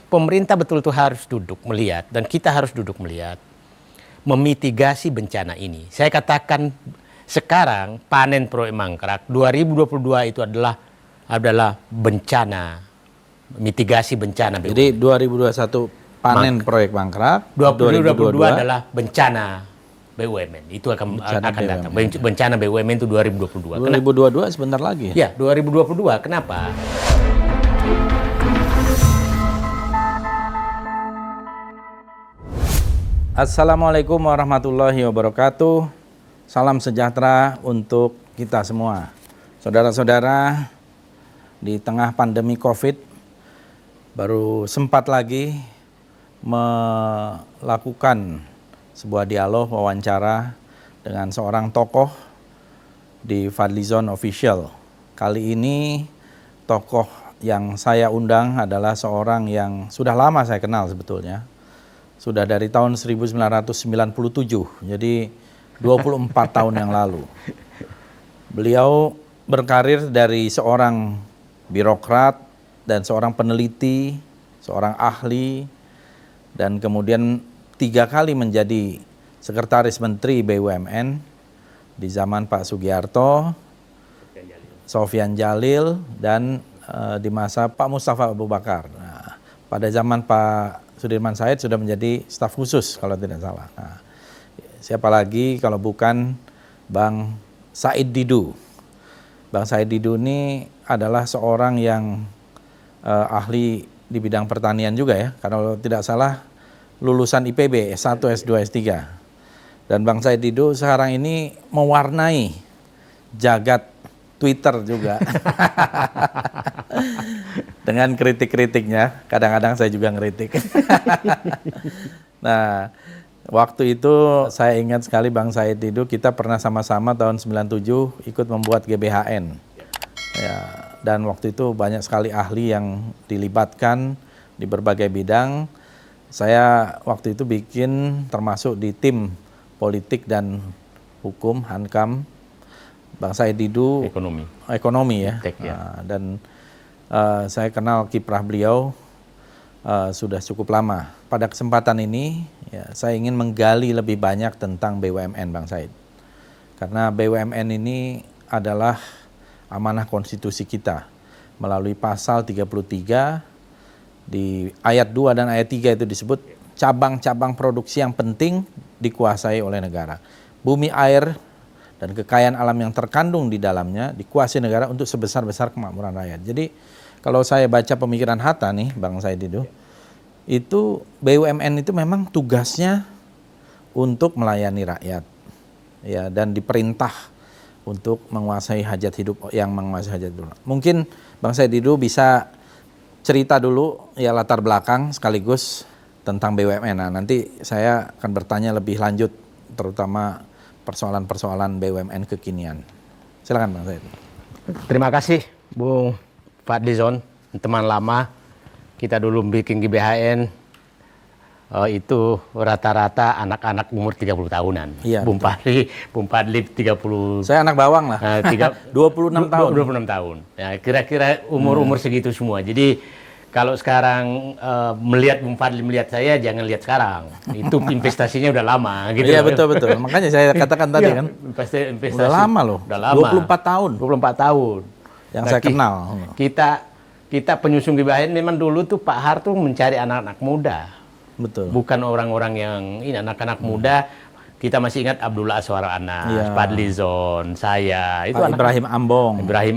pemerintah betul-betul harus duduk melihat, dan kita harus duduk melihat, memitigasi bencana ini. Saya katakan sekarang panen proyek Mangkrak 2022 itu adalah bencana, mitigasi bencana BUMN. Jadi 2021 panen proyek Mangkrak, 2022 adalah bencana BUMN. Itu akan datang. Bencana BUMN itu 2022. 2022 sebentar lagi. Ya, 2022. Kenapa? Assalamualaikum warahmatullahi wabarakatuh. Salam sejahtera untuk kita semua. Saudara-saudara, di tengah pandemi COVID, baru sempat lagi melakukan sebuah dialog wawancara dengan seorang tokoh di Fadlizon Official. Kali ini tokoh yang saya undang adalah seorang yang sudah lama saya kenal sebetulnya. Sudah dari tahun 1997, jadi 24 tahun yang lalu. Beliau berkarir dari seorang birokrat dan seorang peneliti, seorang ahli, dan kemudian 3 kali menjadi sekretaris menteri BUMN di zaman Pak Sugiarto, Sofyan Djalil, dan di masa Pak Mustafa Abu Bakar. Nah, pada zaman Pak Sudirman Said sudah menjadi staf khusus kalau tidak salah. Nah, siapa lagi kalau bukan Bang Said Didu. Bang Said Didu ini adalah seorang yang ahli di bidang pertanian juga ya. Kalau tidak salah lulusan IPB S1, S2, S3. Dan Bang Said Didu sekarang ini mewarnai jagat Twitter juga. Dengan kritik-kritiknya, kadang-kadang saya juga ngeritik. Nah, waktu itu saya ingat sekali Bang Said Didu, kita pernah sama-sama tahun 97 ikut membuat GBHN. Ya, dan waktu itu banyak sekali ahli yang dilibatkan di berbagai bidang. Saya waktu itu bikin termasuk di tim politik dan hukum, Hankam, Bang Said Didu. Ekonomi ya. Nah, dan saya kenal kiprah beliau sudah cukup lama. Pada kesempatan ini ya, saya ingin menggali lebih banyak tentang BUMN Bang Said. Karena BUMN ini adalah amanah konstitusi kita. Melalui pasal 33 di ayat 2 dan ayat 3 itu disebut cabang-cabang produksi yang penting dikuasai oleh negara. Bumi, air, dan kekayaan alam yang terkandung di dalamnya dikuasai negara untuk sebesar-besar kemakmuran rakyat. Jadi kalau saya baca pemikiran Hatta nih, Bang Said itu BUMN itu memang tugasnya untuk melayani rakyat, ya, dan diperintah untuk menguasai hajat hidup yang menguasai hajat hidup. Mungkin Bang Said bisa cerita dulu ya latar belakang sekaligus tentang BUMN. Nah, nanti saya akan bertanya lebih lanjut, terutama persoalan-persoalan BUMN kekinian. Silakan Bang Said. Terima kasih Bung Fadlizon, teman lama. Kita dulu bikin GBHN, itu rata-rata anak-anak umur 30 tahunan. Iya, Bung Fadli 30. Saya anak bawang lah. 26 tahun. 26 tahun. Ya, kira-kira umur-umur segitu semua. Jadi kalau sekarang melihat Bung Fadli melihat saya, jangan lihat sekarang. Itu investasinya udah lama gitu. Iya, betul. Makanya saya katakan tadi kan. Investasi udah lama loh. Udah lama. 24 tahun. 24 tahun. Yang saya kenal. Kita penyusun GBHN memang dulu tuh Pak Harto mencari anak-anak muda. Betul. Bukan orang-orang yang ini anak-anak muda. Kita masih ingat Abdullah Aswar Anas, ya. Fadlizon, saya. Itu Pak Ibrahim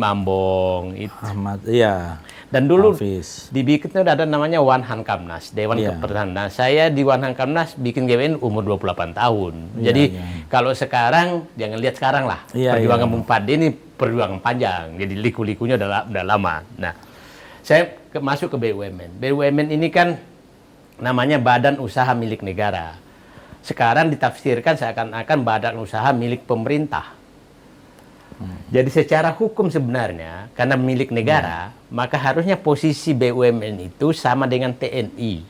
Ambong. Ahmad, iya. Dan dulu Hafiz. dibikinnya ada namanya Wan Hankamnas, Dewan Kepertahanan. Saya di Wan Hankamnas bikin GBN umur 28 tahun. Jadi kalau sekarang, jangan lihat sekarang lah. Perjuangan Bung Fadli ini perjuangan panjang. Jadi liku-likunya udah lama. Nah, saya masuk ke BUMN. BUMN ini kan namanya Badan Usaha Milik Negara. Sekarang ditafsirkan seakan-akan badan usaha milik pemerintah. Jadi secara hukum sebenarnya, karena milik negara, maka harusnya posisi BUMN itu sama dengan TNI.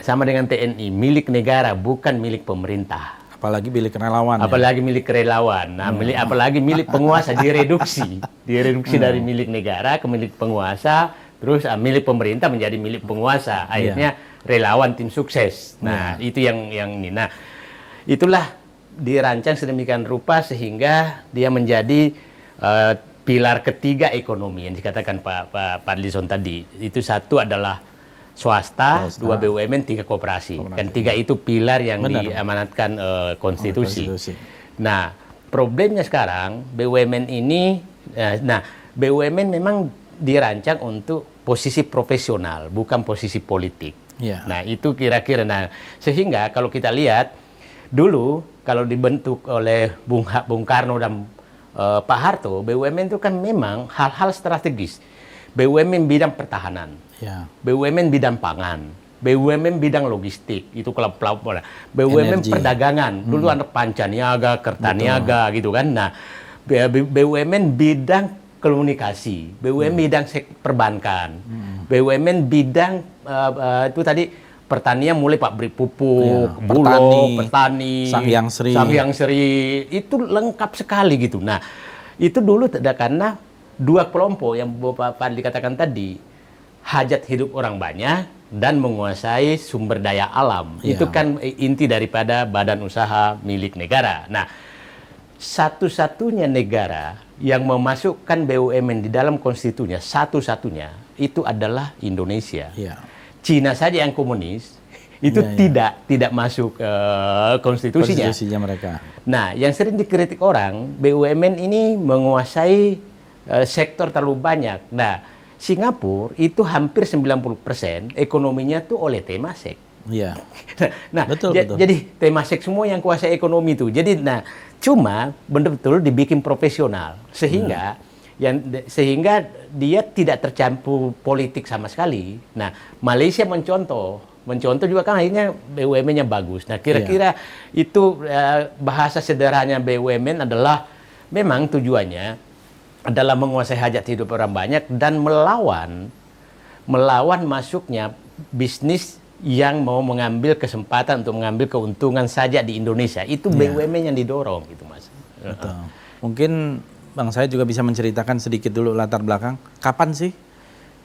Sama dengan TNI, milik negara, bukan milik pemerintah. Apalagi milik relawan. Apalagi milik relawan. Nah, apalagi milik penguasa, direduksi. Direduksi dari milik negara ke milik penguasa, terus milik pemerintah menjadi milik penguasa. Akhirnya relawan tim sukses. Nah, itu yang ini. Nah, itulah dirancang sedemikian rupa sehingga dia menjadi pilar ketiga ekonomi yang dikatakan Pak Fadlizon tadi. Itu satu adalah swasta, 2 BUMN, 3 koperasi. Dan 3 itu pilar yang diamanatkan konstitusi. Nah, problemnya sekarang BUMN ini, BUMN memang dirancang untuk posisi profesional, bukan posisi politik. Nah, itu kira-kira. Nah, sehingga kalau kita lihat dulu kalau dibentuk oleh Bung Karno dan Pak Harto, BUMN itu kan memang hal-hal strategis. BUMN bidang pertahanan, BUMN bidang pangan, BUMN bidang logistik, itu kalau BUMN perdagangan, dulu ada Pancaniaga, Kertaniaga gitu kan. Nah, BUMN bidang komunikasi, BUMN bidang perbankan, BUMN bidang itu tadi pertanian mulai pabrik pupuk, Bulog, petani, Sangyang Sri, itu lengkap sekali gitu. Nah, itu dulu karena 2 kelompok yang Bapak Fadli katakan tadi, hajat hidup orang banyak dan menguasai sumber daya alam. Itu kan inti daripada badan usaha milik negara. Nah, satu-satunya negara yang memasukkan BUMN di dalam konstitusinya, satu-satunya, itu adalah Indonesia. Cina saja yang komunis itu tidak masuk konstitusinya mereka. Nah, yang sering dikritik orang, BUMN ini menguasai sektor terlalu banyak. Nah, Singapura itu hampir 90% ekonominya tuh oleh Temasek. Nah, betul. Jadi Temasek semua yang kuasai ekonomi itu. Jadi, cuma betul-betul dibikin profesional sehingga sehingga dia tidak tercampur politik sama sekali. Nah, Malaysia mencontoh juga kan akhirnya BUMN-nya bagus. Nah, kira-kira itu bahasa sederhananya BUMN adalah memang tujuannya adalah menguasai hajat hidup orang banyak dan melawan masuknya bisnis yang mau mengambil kesempatan untuk mengambil keuntungan saja di Indonesia. Itu BUMN yang didorong gitu, Mas. Betul. Mungkin Bang Said juga bisa menceritakan sedikit dulu latar belakang. Kapan sih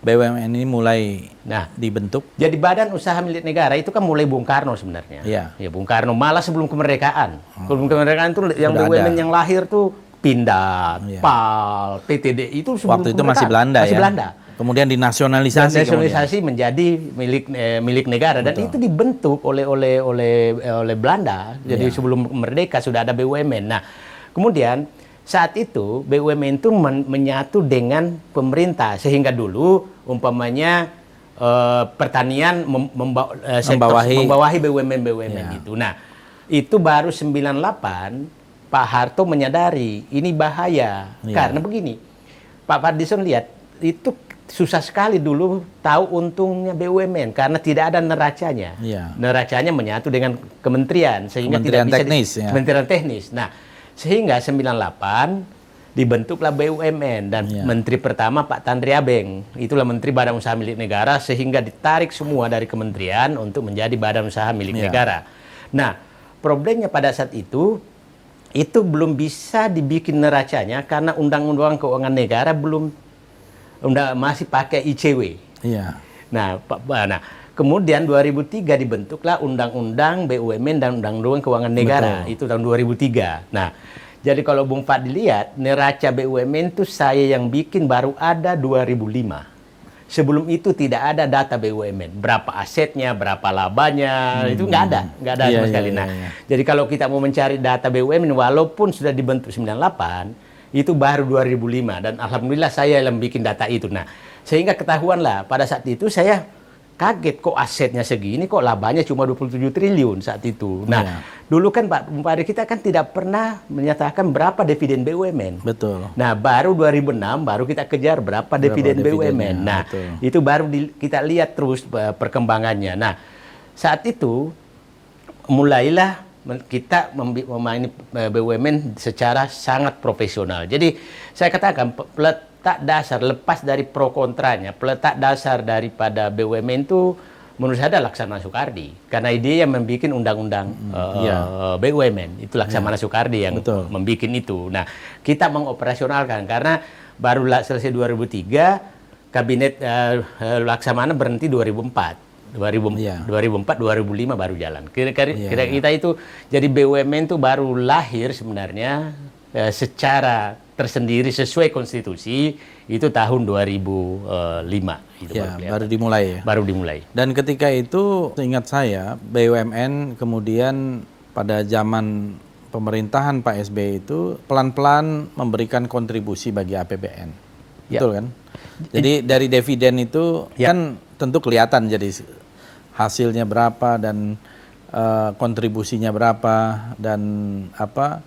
BUMN ini mulai dibentuk? Jadi badan usaha milik negara itu kan mulai Bung Karno sebenarnya. Ya, Bung Karno malah sebelum kemerdekaan. Sebelum kemerdekaan itu yang BUMN yang lahir tuh Pindad, PAL, PTD itu sebelum waktu itu masih Belanda. Kemudian dinasionalisasi menjadi milik negara dan itu dibentuk oleh Belanda. Jadi sebelum merdeka sudah ada BUMN. Nah, kemudian saat itu BUMN itu menyatu dengan pemerintah sehingga dulu umpamanya pertanian membawahi BUMN itu. Nah, itu baru 98 Pak Harto menyadari ini bahaya. Karena begini, Pak Fadlizon lihat itu susah sekali dulu tahu untungnya BUMN karena tidak ada neracanya. Neracanya menyatu dengan kementerian sehingga kementerian tidak teknis, bisa kementerian teknis. Nah, sehingga 98 dibentuklah BUMN dan menteri pertama Pak Tandri Abeng. Itulah menteri badan usaha milik negara sehingga ditarik semua dari kementerian untuk menjadi badan usaha milik negara. Nah, problemnya pada saat itu belum bisa dibikin neracanya karena undang-undang keuangan negara masih pakai ICW. Nah, kemudian 2003 dibentuklah Undang-Undang BUMN dan Undang-Undang Keuangan Negara. Itu tahun 2003. Nah, jadi kalau Bung Fadli lihat, neraca BUMN itu saya yang bikin baru ada 2005. Sebelum itu tidak ada data BUMN. Berapa asetnya, berapa labanya, itu nggak ada sama sekali. Jadi kalau kita mau mencari data BUMN, walaupun sudah dibentuk 98, itu baru 2005. Dan alhamdulillah saya yang bikin data itu. Nah, sehingga ketahuanlah pada saat itu saya kaget kok asetnya segini, kok labanya cuma 27 triliun saat itu. Nah, dulu kan Pak Bupati kita kan tidak pernah menyatakan berapa dividen BUMN. Betul. Nah, baru 2006 baru kita kejar berapa dividen BUMN. Nah, itu baru kita lihat terus perkembangannya. Nah, saat itu mulailah kita memaini BUMN secara sangat profesional. Jadi, saya katakan peletak dasar lepas dari pro kontranya, peletak dasar daripada BUMN itu menurut saya adalah Laksana Soekardi karena dia yang membuat undang-undang BUMN itu Laksana Soekardi yang membuat itu. Nah, kita mengoperasionalkan karena baru selesai 2003 kabinet Laksamana berhenti 2004. 2004, 2005 baru jalan. Kira-kira kita itu, jadi BUMN itu baru lahir sebenarnya secara tersendiri sesuai konstitusi itu tahun 2005. Itu baru dimulai ya? Baru dimulai. Dan ketika itu, seingat saya, BUMN kemudian pada zaman pemerintahan Pak SBY itu pelan-pelan memberikan kontribusi bagi APBN. Betul kan? Jadi dari dividen itu kan tentu kelihatan jadi hasilnya berapa dan kontribusinya berapa dan apa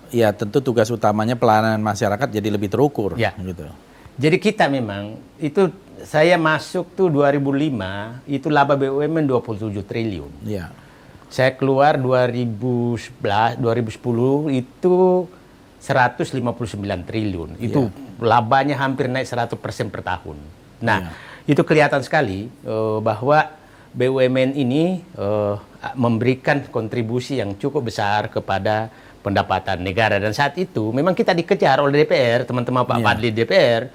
ya tentu tugas utamanya pelayanan masyarakat jadi lebih terukur gitu. Jadi kita memang itu saya masuk tuh 2005 itu laba BUMN 27 triliun. Iya. Saya keluar 2010 itu 159 triliun. Itu labanya hampir naik 100% per tahun. Nah, itu kelihatan sekali bahwa BUMN ini memberikan kontribusi yang cukup besar kepada pendapatan negara. Dan saat itu memang kita dikejar oleh DPR, teman-teman Pak Fadli DPR,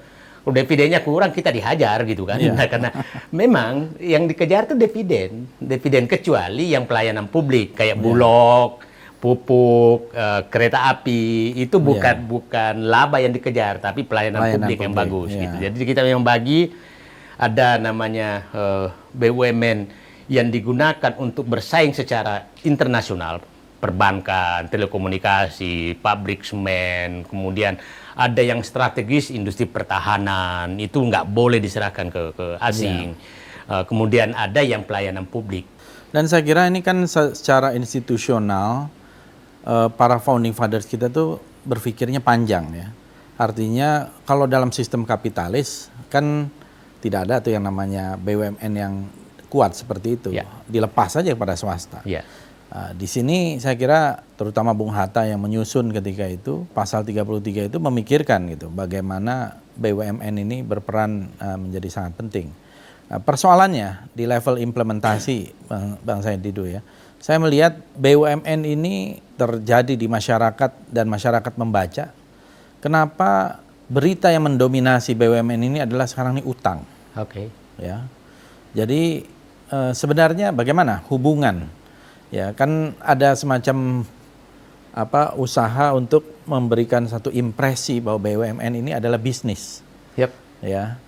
dividennya kurang kita dihajar gitu kan. Nah, karena memang yang dikejar itu dividen kecuali yang pelayanan publik kayak Bulog, pupuk, kereta api itu bukan laba yang dikejar tapi pelayanan publik yang bagus gitu. Jadi kita memang bagi ada namanya BUMN yang digunakan untuk bersaing secara internasional, perbankan, telekomunikasi, pabrik semen, kemudian ada yang strategis industri pertahanan, itu nggak boleh diserahkan ke asing. Kemudian ada yang pelayanan publik. Dan saya kira ini kan secara institusional, para founding fathers kita tuh berpikirnya panjang ya. Artinya kalau dalam sistem kapitalis kan tidak ada tuh yang namanya BUMN yang kuat seperti itu. Dilepas saja kepada swasta. Di sini saya kira terutama Bung Hatta yang menyusun ketika itu pasal 33 itu memikirkan gitu bagaimana BUMN ini berperan menjadi sangat penting. Persoalannya di level implementasi Bang Said Didu ya. Saya melihat BUMN ini terjadi di masyarakat dan masyarakat membaca. Kenapa berita yang mendominasi BUMN ini adalah sekarang ini utang. Ya. Jadi sebenarnya bagaimana hubungan? Ya, kan ada semacam usaha untuk memberikan satu impresi bahwa BUMN ini adalah bisnis. Ya.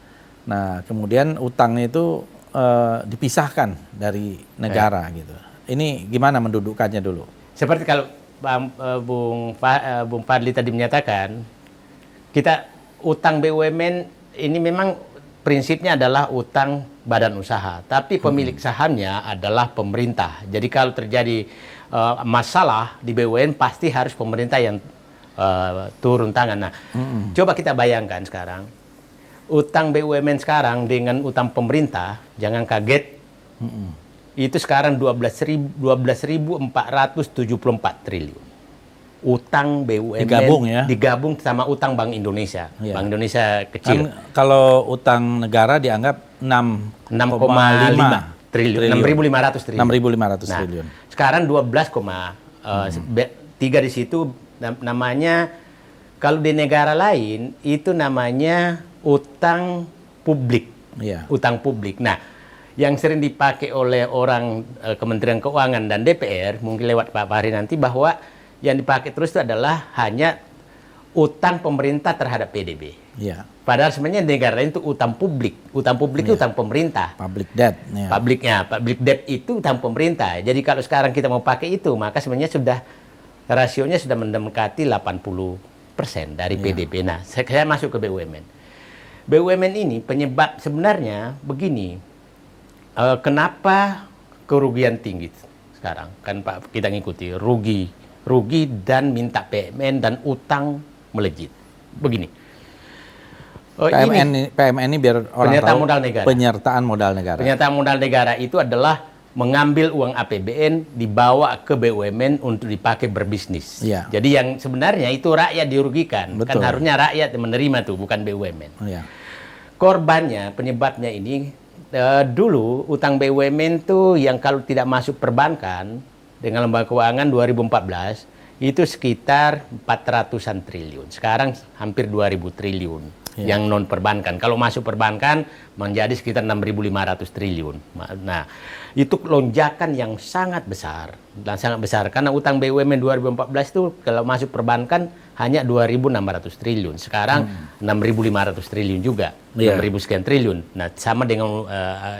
Nah, kemudian utangnya itu dipisahkan dari negara gitu. Ini gimana mendudukkannya dulu? Seperti kalau Bung Fadli tadi menyatakan, kita utang BUMN ini memang prinsipnya adalah utang badan usaha, tapi pemilik sahamnya adalah pemerintah. Jadi kalau terjadi masalah di BUMN pasti harus pemerintah yang turun tangan. Nah, coba kita bayangkan sekarang utang BUMN sekarang dengan utang pemerintah, jangan kaget. Itu sekarang 12.474 triliun. Utang BUMN digabung sama utang Bank Indonesia. Bank Indonesia kecil. Kan kalau utang negara dianggap 6,5 triliun. 6.500 triliun. 6.500 triliun. Sekarang 12,3 di situ namanya, kalau di negara lain itu namanya utang publik. Utang publik. Nah, yang sering dipakai oleh orang Kementerian Keuangan dan DPR, mungkin lewat Pak Fahri nanti, bahwa yang dipakai terus itu adalah hanya utang pemerintah terhadap PDB. Padahal sebenarnya negara itu utang publik. Utang publik itu utang pemerintah. Public debt. Public debt itu utang pemerintah. Jadi kalau sekarang kita mau pakai itu, maka sebenarnya sudah rasionya sudah mendekati 80% dari PDB. Nah, saya masuk ke BUMN. BUMN ini penyebab sebenarnya begini. Kenapa kerugian tinggi sekarang? Kan Pak, kita ngikuti rugi dan minta PMN dan utang melejit. Begini. PMN ini biar orang tahu, modal negara. Penyertaan modal negara. Penyertaan modal negara itu adalah mengambil uang APBN dibawa ke BUMN untuk dipakai berbisnis. Jadi yang sebenarnya itu rakyat dirugikan. Kan harusnya rakyat menerima tuh, bukan BUMN. Korbannya, penyebabnya ini dulu utang BUMN tuh yang kalau tidak masuk perbankan dengan lembaga keuangan 2014 itu sekitar 400-an triliun. Sekarang hampir 2.000 triliun. yang non perbankan. Kalau masuk perbankan menjadi sekitar 6.500 triliun. Nah, itu lonjakan yang sangat besar dan sangat besar karena utang BUMN 2014 itu kalau masuk perbankan hanya 2.600 triliun. Sekarang 6.500 triliun juga, 6.000 sekian triliun. Nah, sama dengan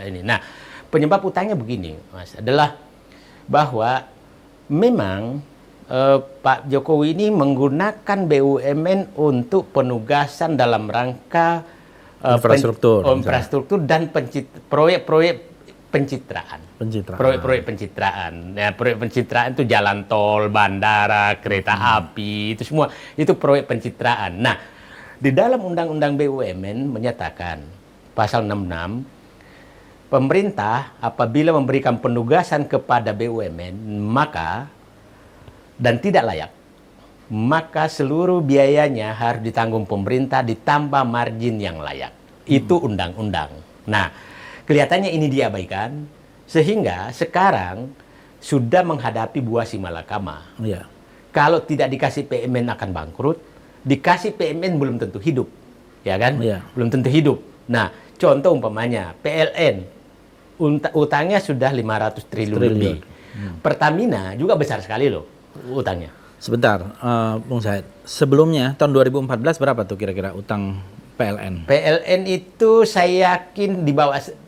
ini. Nah, penyebab utangnya begini, Mas, adalah bahwa memang Pak Jokowi ini menggunakan BUMN untuk penugasan dalam rangka infrastruktur dan proyek-proyek pencitraan. Proyek-proyek pencitraan. Ya, proyek pencitraan itu jalan tol, bandara, kereta api, itu semua itu proyek pencitraan. Nah, di dalam Undang-Undang BUMN menyatakan pasal 66 pemerintah apabila memberikan penugasan kepada BUMN dan tidak layak, maka seluruh biayanya harus ditanggung pemerintah ditambah margin yang layak. Itu undang-undang. Nah, kelihatannya ini diabaikan sehingga sekarang sudah menghadapi buah si malakama. Kalau tidak dikasih PMN akan bangkrut, dikasih PMN belum tentu hidup, ya kan? Belum tentu hidup. Nah, contoh umpamanya PLN utangnya sudah 500 triliun lebih. Pertamina juga besar sekali loh utangnya. Sebentar, Bung Said. Sebelumnya tahun 2014 berapa tuh kira-kira utang PLN? PLN itu saya yakin di bawah 100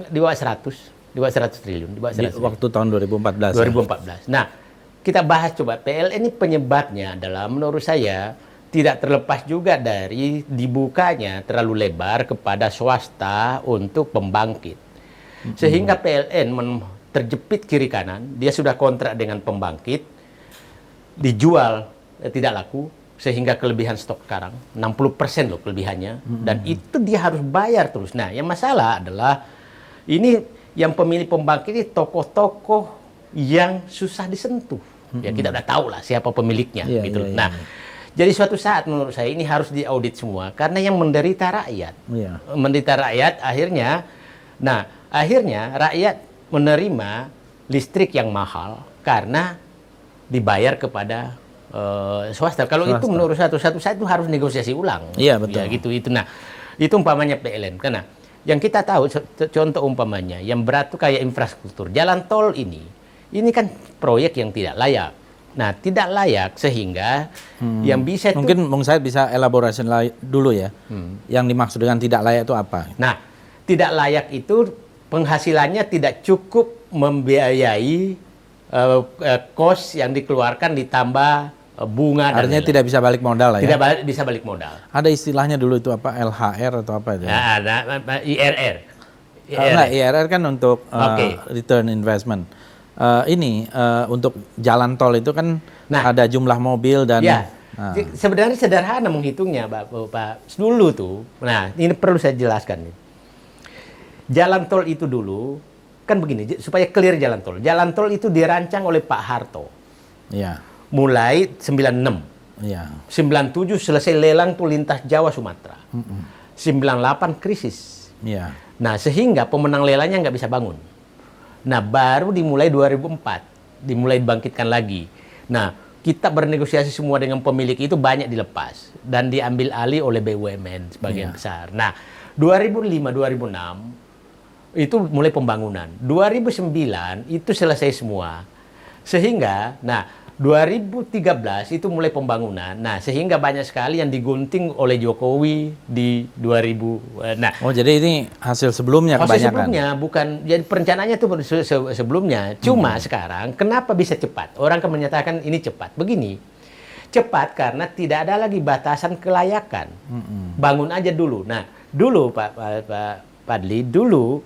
triliun, di bawah 100 triliun. Waktu tahun 2014. 2014. Nah, kita bahas coba PLN ini penyebabnya adalah menurut saya tidak terlepas juga dari dibukanya terlalu lebar kepada swasta untuk pembangkit. Sehingga PLN terjepit kiri kanan, dia sudah kontrak dengan pembangkit, dijual tidak laku sehingga kelebihan stok sekarang 60% loh kelebihannya, dan itu dia harus bayar terus. Nah, yang masalah adalah ini yang pemilik pembangkit ini tokoh-tokoh yang susah disentuh. Ya kita udah tahu lah siapa pemiliknya gitu. Nah, jadi suatu saat menurut saya ini harus diaudit semua karena yang menderita rakyat. Menderita rakyat akhirnya rakyat menerima listrik yang mahal karena dibayar kepada swasta. Kalau itu menurut satu saat itu harus negosiasi ulang. Iya, betul. Ya gitu itu. Nah, itu umpamanya PLN. Karena yang kita tahu contoh umpamanya yang berat itu kayak infrastruktur. Jalan tol ini kan proyek yang tidak layak. Nah, tidak layak sehingga yang bisa mungkin Bung Said bisa elaborasi dulu ya. Yang dimaksud dengan tidak layak itu apa? Nah, tidak layak itu penghasilannya tidak cukup membiayai kos yang dikeluarkan ditambah bunga. Artinya tidak bisa balik modal lah ya? Tidak bisa balik modal. Ada istilahnya dulu itu apa? LHR atau apa itu? Nah, ada IRR. IRR kan untuk return investment. Untuk jalan tol itu kan ada jumlah mobil dan... Sebenarnya sederhana menghitungnya Pak. Dulu tuh, nah ini perlu saya jelaskan. Jalan tol itu dulu, kan begini, supaya clear jalan tol. Jalan tol itu dirancang oleh Pak Harto. Mulai 96. 97 selesai lelang tuh lintas Jawa Sumatera. 98 krisis. Nah, sehingga pemenang lelangnya nggak bisa bangun. Nah, baru dimulai 2004, dimulai dibangkitkan lagi. Nah, kita bernegosiasi semua dengan pemilik itu banyak dilepas dan diambil alih oleh BUMN sebagian besar. Nah, 2005-2006 itu mulai pembangunan. 2009 itu selesai semua. Sehingga, 2013 itu mulai pembangunan. Nah, sehingga banyak sekali yang digunting oleh Jokowi di 2000. Jadi ini hasil sebelumnya kebanyakan? Hasil sebelumnya, bukan. Jadi perencanaannya itu sebelumnya. Cuma sekarang, kenapa bisa cepat? Orang kan menyatakan ini cepat. Begini, cepat karena tidak ada lagi batasan kelayakan. Bangun aja dulu. Nah, dulu Pak Fadli, dulu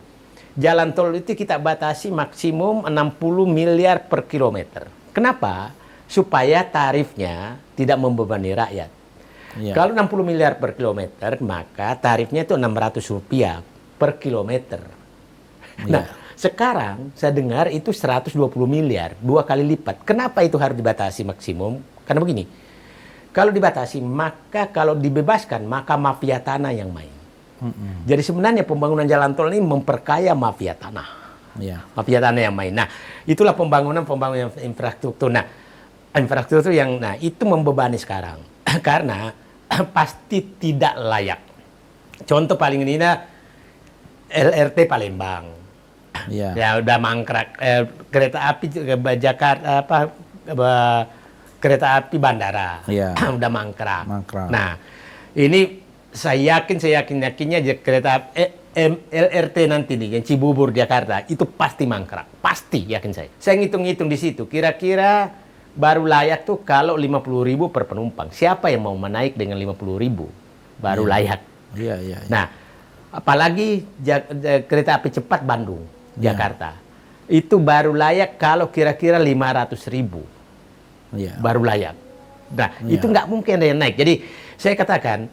jalan tol itu kita batasi maksimum 60 miliar per kilometer. Kenapa? Supaya tarifnya tidak membebani rakyat. Kalau 60 miliar per kilometer, maka tarifnya itu Rp600 per kilometer. Nah, sekarang saya dengar itu 120 miliar, 2 kali lipat. Kenapa itu harus dibatasi maksimum? Karena begini, kalau dibatasi, maka kalau dibebaskan, maka mafia tanah yang main. Jadi sebenarnya pembangunan jalan tol ini memperkaya mafia tanah. Mafia tanah yang main. Nah, itulah pembangunan infrastruktur. Nah, infrastruktur yang itu membebani sekarang karena pasti tidak layak. Contoh paling ini LRT Palembang. Iya. Ya udah mangkrak. Kereta api Jakarta kereta api bandara. Iya. Udah mangkrak. Mangkrak. Nah, ini saya yakinnya kereta LRT nanti nih yang Cibubur Jakarta itu pasti mangkrak. Pasti yakin saya. Saya ngitung-ngitung di situ. Kira-kira baru layak tuh kalau 50.000 per penumpang. Siapa yang mau menaik dengan 50.000? Baru layak. Iya. Nah, apalagi kereta api cepat Bandung, Jakarta. Itu baru layak kalau kira-kira 500.000. Baru layak. Nah, itu nggak mungkin ada yang naik. Jadi, saya katakan,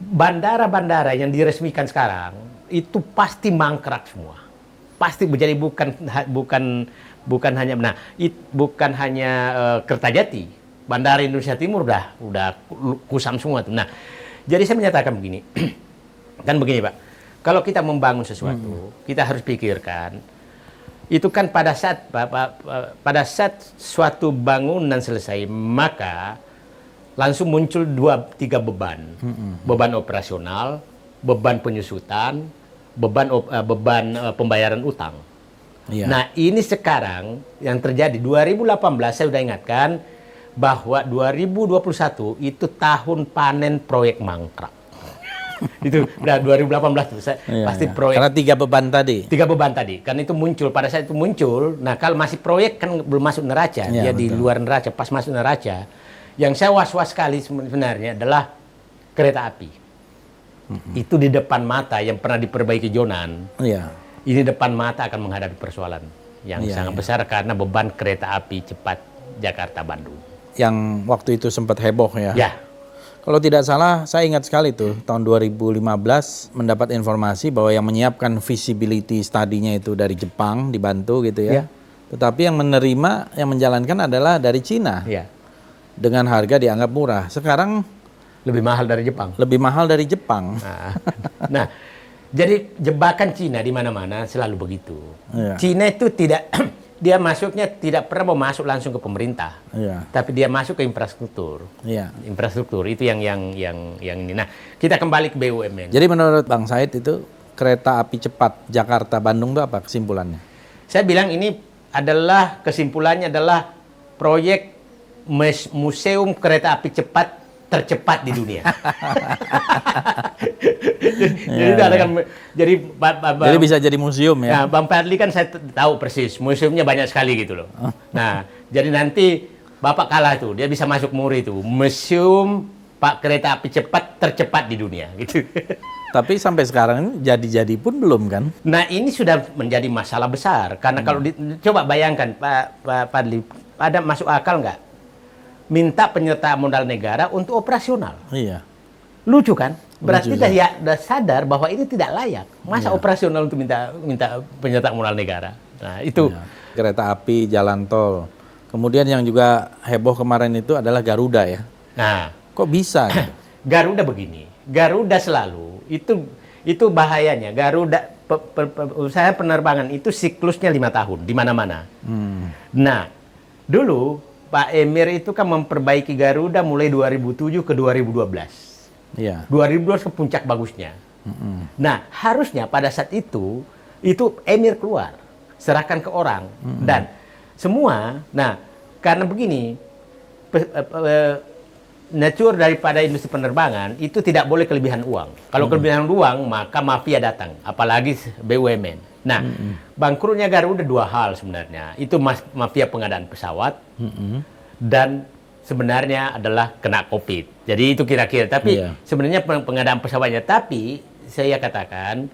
bandara-bandara yang diresmikan sekarang, itu pasti mangkrak semua. Pasti jadi bukan hanya Kertajati. Bandara Indonesia Timur udah kusam semua tuh. Nah, jadi saya menyatakan begini. Kan begini, Pak. Kalau kita membangun sesuatu, kita harus pikirkan itu kan pada saat suatu bangunan selesai, maka langsung muncul 2-3 beban. Beban operasional, beban penyusutan, beban pembayaran utang. Nah, ini sekarang yang terjadi 2018 saya sudah ingatkan bahwa 2021 itu tahun panen proyek mangkrak. Itu udah 2018 tuh pasti proyek. Karena 3 beban tadi. 3 beban tadi. Karena itu muncul pada saat itu muncul. Nah, kalau masih proyek kan belum masuk neraca, dia di luar neraca, pas masuk neraca. Yang saya was-was sekali sebenarnya adalah kereta api. Itu di depan mata yang pernah diperbaiki Jonan. Ini depan mata akan menghadapi persoalan yang sangat besar karena beban kereta api cepat Jakarta-Bandung. Yang waktu itu sempat heboh ya. Kalau tidak salah, saya ingat sekali tuh, tahun 2015 mendapat informasi bahwa yang menyiapkan feasibility study-nya itu dari Jepang, dibantu gitu ya. Tetapi yang menerima, yang menjalankan adalah dari Cina. Dengan harga dianggap murah. Sekarang lebih mahal dari Jepang. Lebih mahal dari Jepang. Nah, jadi jebakan Cina di mana-mana selalu begitu. Cina itu dia masuknya tidak pernah mau masuk langsung ke pemerintah, tapi dia masuk ke infrastruktur. Infrastruktur itu yang ini. Nah, kita kembali ke BUMN. Jadi menurut Bang Said itu kereta api cepat Jakarta Bandung itu apa kesimpulannya? Saya bilang ini kesimpulannya adalah proyek museum kereta api cepat tercepat di dunia. Jadi bisa jadi museum ya. Nah, Bang Fadli kan saya tahu persis, museumnya banyak sekali gitu loh. Nah, jadi nanti Bapak kalah tuh, dia bisa masuk MURI itu, museum Pak kereta api cepat tercepat di dunia gitu. Tapi sampai sekarang jadi pun belum kan? Nah, ini sudah menjadi masalah besar karena kalau coba bayangkan Pak Fadli, ada masuk akal nggak? Minta penyertaan modal negara untuk operasional. Lucu kan? Berarti dia udah sadar bahwa ini tidak layak. Masa operasional untuk minta penyertaan modal negara. Nah, itu kereta api, jalan tol. Kemudian yang juga heboh kemarin itu adalah Garuda ya. Nah, kok bisa gitu? Garuda begini. Garuda selalu itu bahayanya. Garuda usaha penerbangan itu siklusnya 5 tahun di mana-mana. Nah, dulu Pak Emir itu kan memperbaiki Garuda mulai 2007 ke 2012. 2012 ke puncak bagusnya. Nah, harusnya pada saat itu Emir keluar, serahkan ke orang dan semua. Nah, karena begini, nature daripada industri penerbangan itu tidak boleh kelebihan uang. Kalau kelebihan uang, maka mafia datang, apalagi BUMN. Nah, bangkrutnya Garuda 2 hal sebenarnya. Itu mafia pengadaan pesawat dan sebenarnya adalah kena COVID. Jadi itu kira-kira. Tapi sebenarnya pengadaan pesawatnya. Tapi saya katakan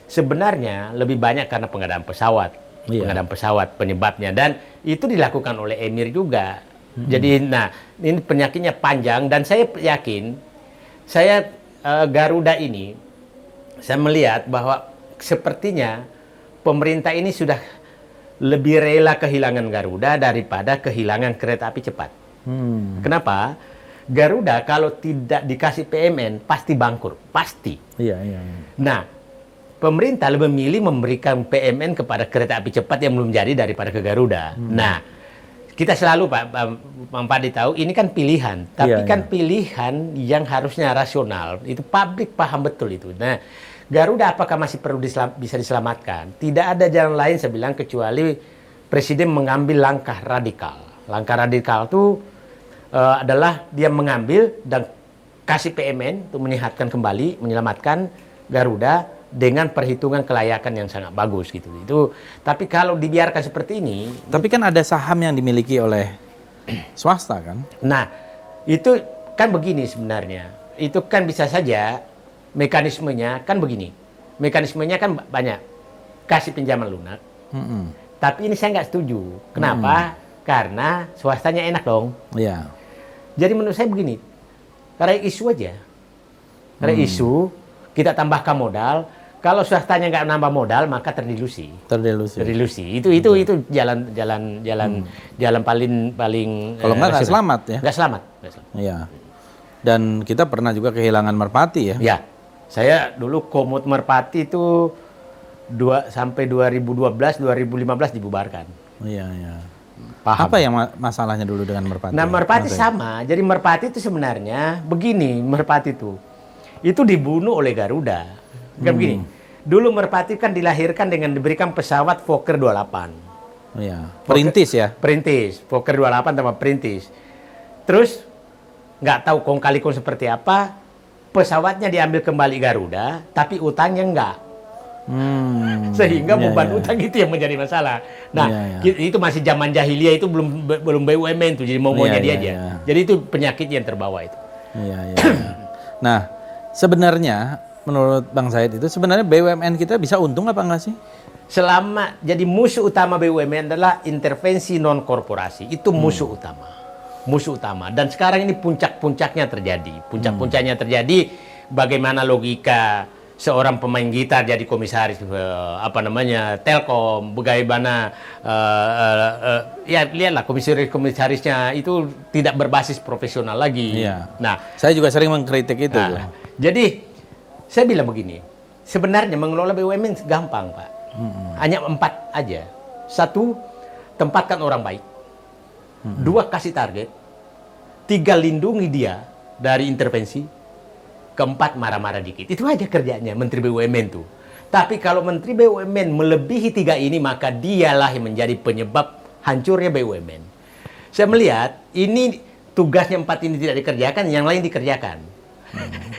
sebenarnya lebih banyak karena pengadaan pesawat. Pengadaan pesawat penyebabnya. Dan itu dilakukan oleh Emir juga. Jadi, nah, ini penyakitnya panjang dan saya yakin, Garuda ini, saya melihat bahwa sepertinya pemerintah ini sudah lebih rela kehilangan Garuda daripada kehilangan kereta api cepat. Kenapa? Garuda kalau tidak dikasih PMN pasti bangkrut, pasti. Nah, pemerintah lebih memilih memberikan PMN kepada kereta api cepat yang belum jadi daripada ke Garuda. Nah, kita selalu Pak Fadli tahu ini kan pilihan, tapi kan pilihan yang harusnya rasional. Itu publik paham betul itu. Nah, Garuda apakah masih perlu bisa diselamatkan? Tidak ada jalan lain saya bilang kecuali Presiden mengambil langkah radikal. Langkah radikal itu adalah dia mengambil dan kasih PMN untuk menyehatkan kembali, menyelamatkan Garuda dengan perhitungan kelayakan yang sangat bagus gitu. Tapi kalau dibiarkan seperti ini, tapi kan ada saham yang dimiliki oleh swasta kan? Nah, itu kan begini sebenarnya. Itu kan bisa saja mekanismenya kan begini. Mekanismenya kan banyak. Kasih pinjaman lunak. Tapi ini saya nggak setuju. Kenapa? Karena swastanya enak dong. Iya. Jadi menurut saya begini. Karena isu aja. Karena isu kita tambahkan modal. Kalau swastanya nggak nambah modal, maka terdilusi. Itu jalan paling. Kalau nggak selamat ya. Nggak selamat. Iya. Dan kita pernah juga kehilangan Merpati ya. Ya, saya dulu Komut Merpati itu sampai 2012, 2015 dibubarkan. Iya, iya. Paham. Apa yang masalahnya dulu dengan Merpati? Nah, Merpati sama. Jadi Merpati itu sebenarnya begini, Merpati itu dibunuh oleh Garuda. Kan begini. Dulu Merpati kan dilahirkan dengan diberikan pesawat Fokker 28. Iya. Perintis ya? Perintis. Fokker 28 sama perintis. Terus nggak tahu kong kali kong seperti apa, pesawatnya diambil kembali Garuda, tapi utangnya enggak. Sehingga beban utang itu yang menjadi masalah. Nah, itu masih zaman jahiliyah, itu belum BUMN tuh, jadi maunya dia aja. Jadi itu penyakit yang terbawa itu. Nah, sebenarnya menurut Bang Said itu sebenarnya BUMN kita bisa untung apa enggak sih? Jadi musuh utama BUMN adalah intervensi non korporasi. Itu musuh utama. Musuh utama. Dan sekarang ini puncak-puncaknya terjadi. Puncak-puncaknya terjadi bagaimana logika seorang pemain gitar jadi komisaris Telkom, bagaimana ya lihatlah komisarisnya itu tidak berbasis profesional lagi. Nah, saya juga sering mengkritik itu. Jadi saya bilang begini, sebenarnya mengelola BUMN gampang Pak. Hanya 4 aja. 1, tempatkan orang baik. 2, kasih target. 3, lindungi dia dari intervensi. 4, marah-marah dikit. Itu aja kerjanya Menteri BUMN tuh. Tapi kalau Menteri BUMN melebihi 3 ini, maka dialah yang menjadi penyebab hancurnya BUMN. Saya melihat ini tugasnya 4 ini tidak dikerjakan, yang lain dikerjakan.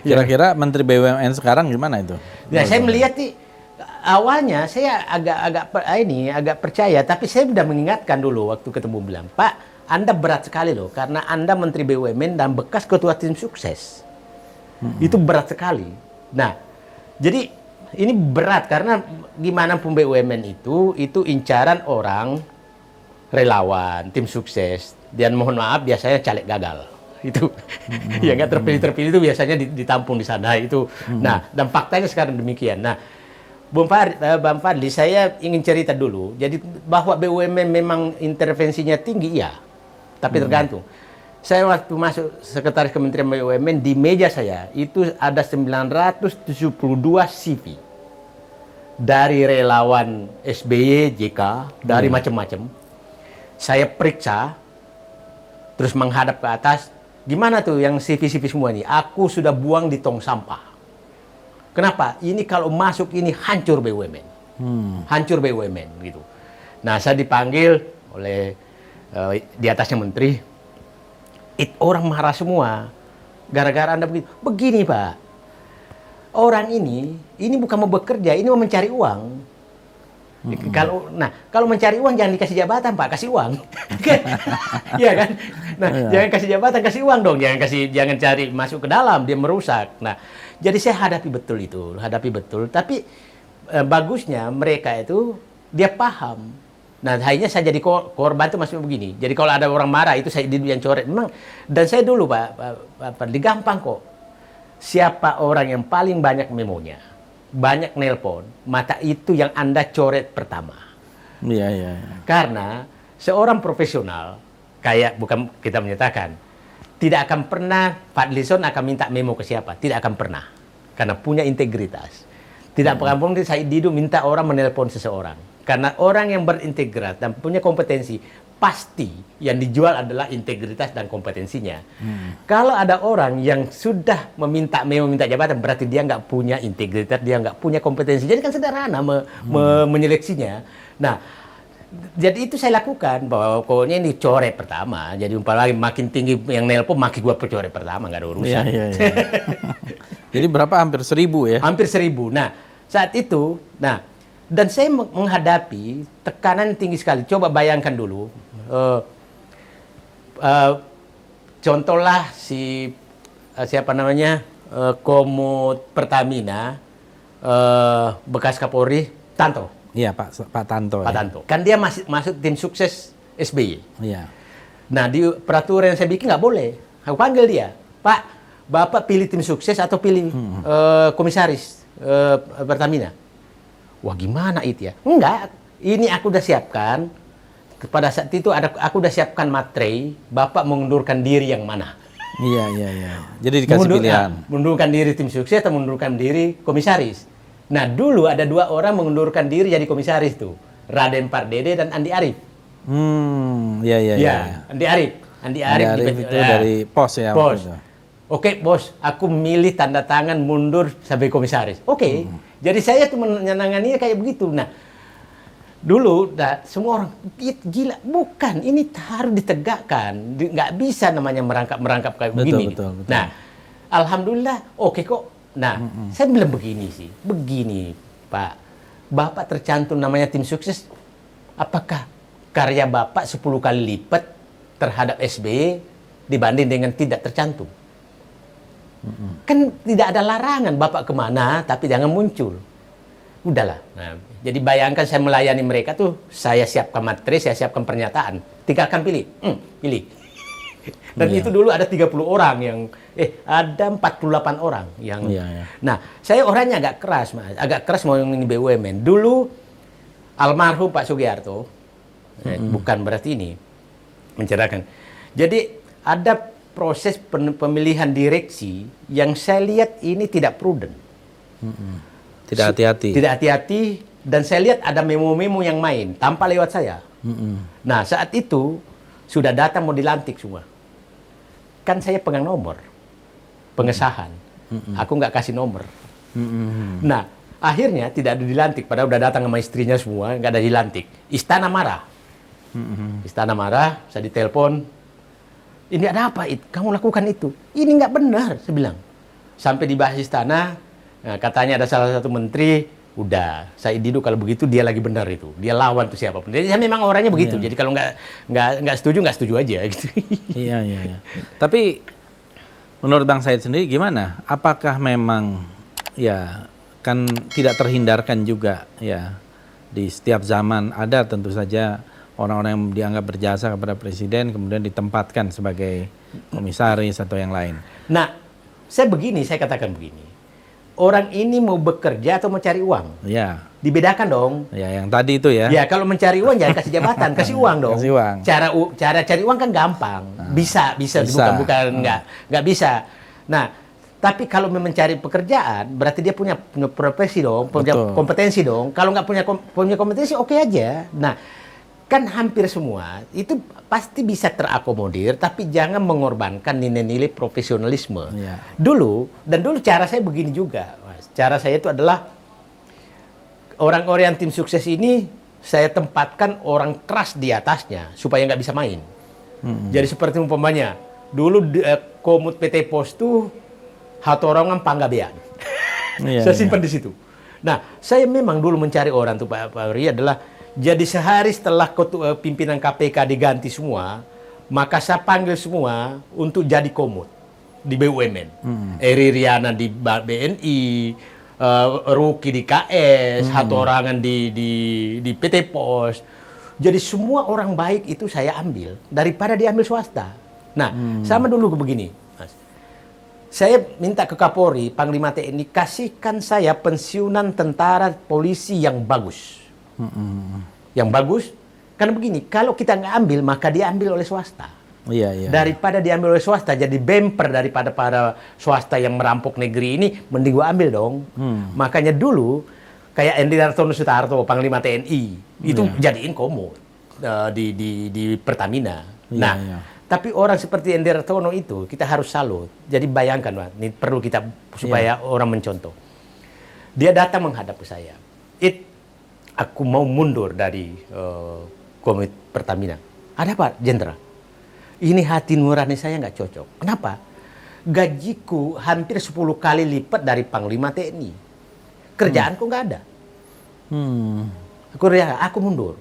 Kira-kira Menteri BUMN sekarang gimana itu? Ya, saya melihat awalnya saya agak percaya, tapi saya sudah mengingatkan dulu waktu ketemu bilang, Pak, Anda berat sekali loh, karena Anda Menteri BUMN dan bekas ketua tim sukses. Itu berat sekali. Nah, jadi ini berat karena gimana pun BUMN itu incaran orang, relawan, tim sukses, dan mohon maaf biasanya caleg gagal. Itu ya nggak terpilih itu biasanya ditampung di sana itu. Nah, dan faktanya sekarang demikian. Nah, Bang Fadli, saya ingin cerita dulu. Jadi bahwa BUMN memang intervensinya tinggi, iya, tapi tergantung. Saya waktu masuk sekretaris Kementerian BUMN, di meja saya itu ada 972 CV dari relawan SBY, JK, dari macam-macam. Saya periksa, terus menghadap ke atas. Gimana tuh yang CV-CV semua ini? Aku sudah buang di tong sampah. Kenapa? Ini kalau masuk ini hancur BUMN. Hancur BUMN gitu. Nah, saya dipanggil oleh di atasnya menteri. Orang marah semua. Gara-gara Anda begitu. Begini, Pak. Orang ini bukan mau bekerja, ini mau mencari uang. Kalau mencari uang jangan dikasih jabatan, Pak, kasih uang. Iya kan? Nah, jangan kasih jabatan, kasih uang dong. Jangan cari masuk ke dalam, dia merusak. Nah, jadi saya hadapi betul. Tapi bagusnya mereka itu dia paham. Nah, akhirnya saya jadi korban itu masih begini. Jadi kalau ada orang marah itu saya yang coret. Memang, dan saya dulu Pak, gampang kok. Siapa orang yang paling banyak memonya? Banyak nelpon, maka itu yang Anda coret pertama. Iya. Karena seorang profesional, bukan kita menyatakan, tidak akan pernah Fadlison akan minta memo ke siapa. Tidak akan pernah. Karena punya integritas. Tidak akan pernah Said Didu minta orang menelpon seseorang. Karena orang yang berintegritas dan punya kompetensi, pasti yang dijual adalah integritas dan kompetensinya. Kalau ada orang yang sudah meminta jabatan, berarti dia nggak punya integritas, dia nggak punya kompetensi. Jadi kan sederhana menyeleksinya. Nah, jadi itu saya lakukan, bahwa pokoknya ini coret pertama. Jadi umpamanya makin tinggi yang nelpon, makin gua coret pertama, nggak ada urusan. Iya. Jadi berapa? Hampir 1.000 ya? Hampir 1.000. Nah, saat itu, dan saya menghadapi tekanan tinggi sekali. Coba bayangkan dulu, contohlah siapa namanya, Komut Pertamina, bekas Kapolri, Tanto. Iya, Pak Tanto. Pak Tanto. Kan dia masuk tim sukses SBY. Iya. Nah, di peraturan yang saya bikin nggak boleh. Aku panggil dia, Pak, Bapak pilih tim sukses atau pilih komisaris Pertamina? Wah, gimana itu ya? Enggak, ini aku udah siapkan. Pada saat itu aku udah siapkan materai, Bapak mengundurkan diri yang mana? Iya. Jadi dikasih pilihan. Mengundurkan diri tim sukses atau mengundurkan diri komisaris? Nah, dulu ada 2 orang mengundurkan diri jadi komisaris tuh. Raden Pardede dan Andi Arief. Iya. Andi Arief itu dari POS ya. POS. Oke, bos, aku milih tanda tangan mundur sebagai komisaris. Oke. Jadi saya tuh menyenanganinya kayak begitu. Nah, dulu semua orang gila, bukan, ini harus ditegakkan. Nggak bisa namanya merangkap kayak begini. Betul. Nah, alhamdulillah oke kok. Nah, saya bilang begini Pak, Bapak tercantum namanya tim sukses, apakah karya Bapak 10 kali lipat terhadap SBY dibanding dengan tidak tercantum? Kan tidak ada larangan Bapak kemana, tapi jangan muncul. Udahlah. Nah, jadi bayangkan saya melayani mereka tuh, saya siapkan materi, saya siapkan pernyataan, tinggalkan pilih. Dan itu dulu ada 30 orang yang, ada 48 orang yang. Nah, saya orangnya agak keras mau ini BUMN. Dulu almarhum Pak Sugiharto, bukan berarti ini mencerahkan. Jadi ada proses pemilihan direksi yang saya lihat ini tidak prudent. Tidak hati-hati. Tidak hati-hati, dan saya lihat ada memo-memo yang main tanpa lewat saya. Nah, saat itu sudah datang mau dilantik semua. Kan saya pegang nomor pengesahan. Aku nggak kasih nomor. Nah, akhirnya tidak ada dilantik. Padahal udah datang sama istrinya semua, nggak ada dilantik. Istana marah. Istana marah, saya ditelepon. Ini ada apa, kamu lakukan itu? Ini nggak benar, saya bilang. Sampai dibahas istana, katanya ada salah satu menteri, udah, saya Dido kalau begitu dia lagi benar itu. Dia lawan tuh siapapun. Jadi saya memang orangnya begitu. Jadi kalau nggak setuju aja gitu. Iya. Tapi menurut Bang Said sendiri gimana? Apakah memang ya kan tidak terhindarkan juga ya di setiap zaman ada tentu saja orang-orang yang dianggap berjasa kepada presiden kemudian ditempatkan sebagai komisaris atau yang lain. Nah, saya katakan begini. Orang ini mau bekerja atau mau cari uang? Ya. Dibedakan dong. Ya, yang tadi itu ya. Ya, kalau mencari uang jangan kasih jabatan, kasih uang dong. Kasih uang. Cara cari uang kan gampang. Bisa. Bukan nggak bisa. Nah, tapi kalau mencari pekerjaan, berarti dia punya profesi dong, punya kompetensi dong. Kalau nggak punya kompetensi, oke aja. Nah, kan hampir semua itu pasti bisa terakomodir, tapi jangan mengorbankan nilai-nilai profesionalisme. Ya. Dulu cara saya begini juga, Mas. Cara saya itu adalah orang-orang tim sukses ini saya tempatkan orang keras di atasnya supaya nggak bisa main. Jadi seperti umpamanya dulu Komut PT Pos tuh hatorongan panggabean. Saya simpan di situ. Nah, saya memang dulu mencari orang tuh Pak Ri adalah jadi sehari setelah pimpinan KPK diganti semua, maka saya panggil semua untuk jadi komut di BUMN. Eri Riana di BNI, Ruki di KS, hatorangan di PT Pos. Jadi semua orang baik itu saya ambil daripada diambil swasta. Nah, sama dulu begini, Mas. Saya minta ke Kapolri, Panglima TNI, kasihkan saya pensiunan tentara polisi yang bagus. Yang bagus, karena begini, kalau kita nggak ambil, maka dia ambil oleh swasta. Iya. Daripada diambil oleh swasta, jadi bemper daripada para swasta yang merampok negeri ini, mending gua ambil dong. Makanya dulu, kayak Edi Hartono Sutarto, Panglima TNI, itu jadiin komo di Pertamina. Nah, tapi orang seperti Edi Hartono itu kita harus salut. Jadi bayangkan, Pak, ini perlu kita supaya orang mencontoh. Dia datang menghadap ke saya. Aku mau mundur dari komite Pertamina. Ada apa, Jenderal? Ini hati nurani saya nggak cocok. Kenapa? Gajiku hampir 10 kali lipat dari Panglima TNI. Kerjaanku nggak ada. Aku mundur.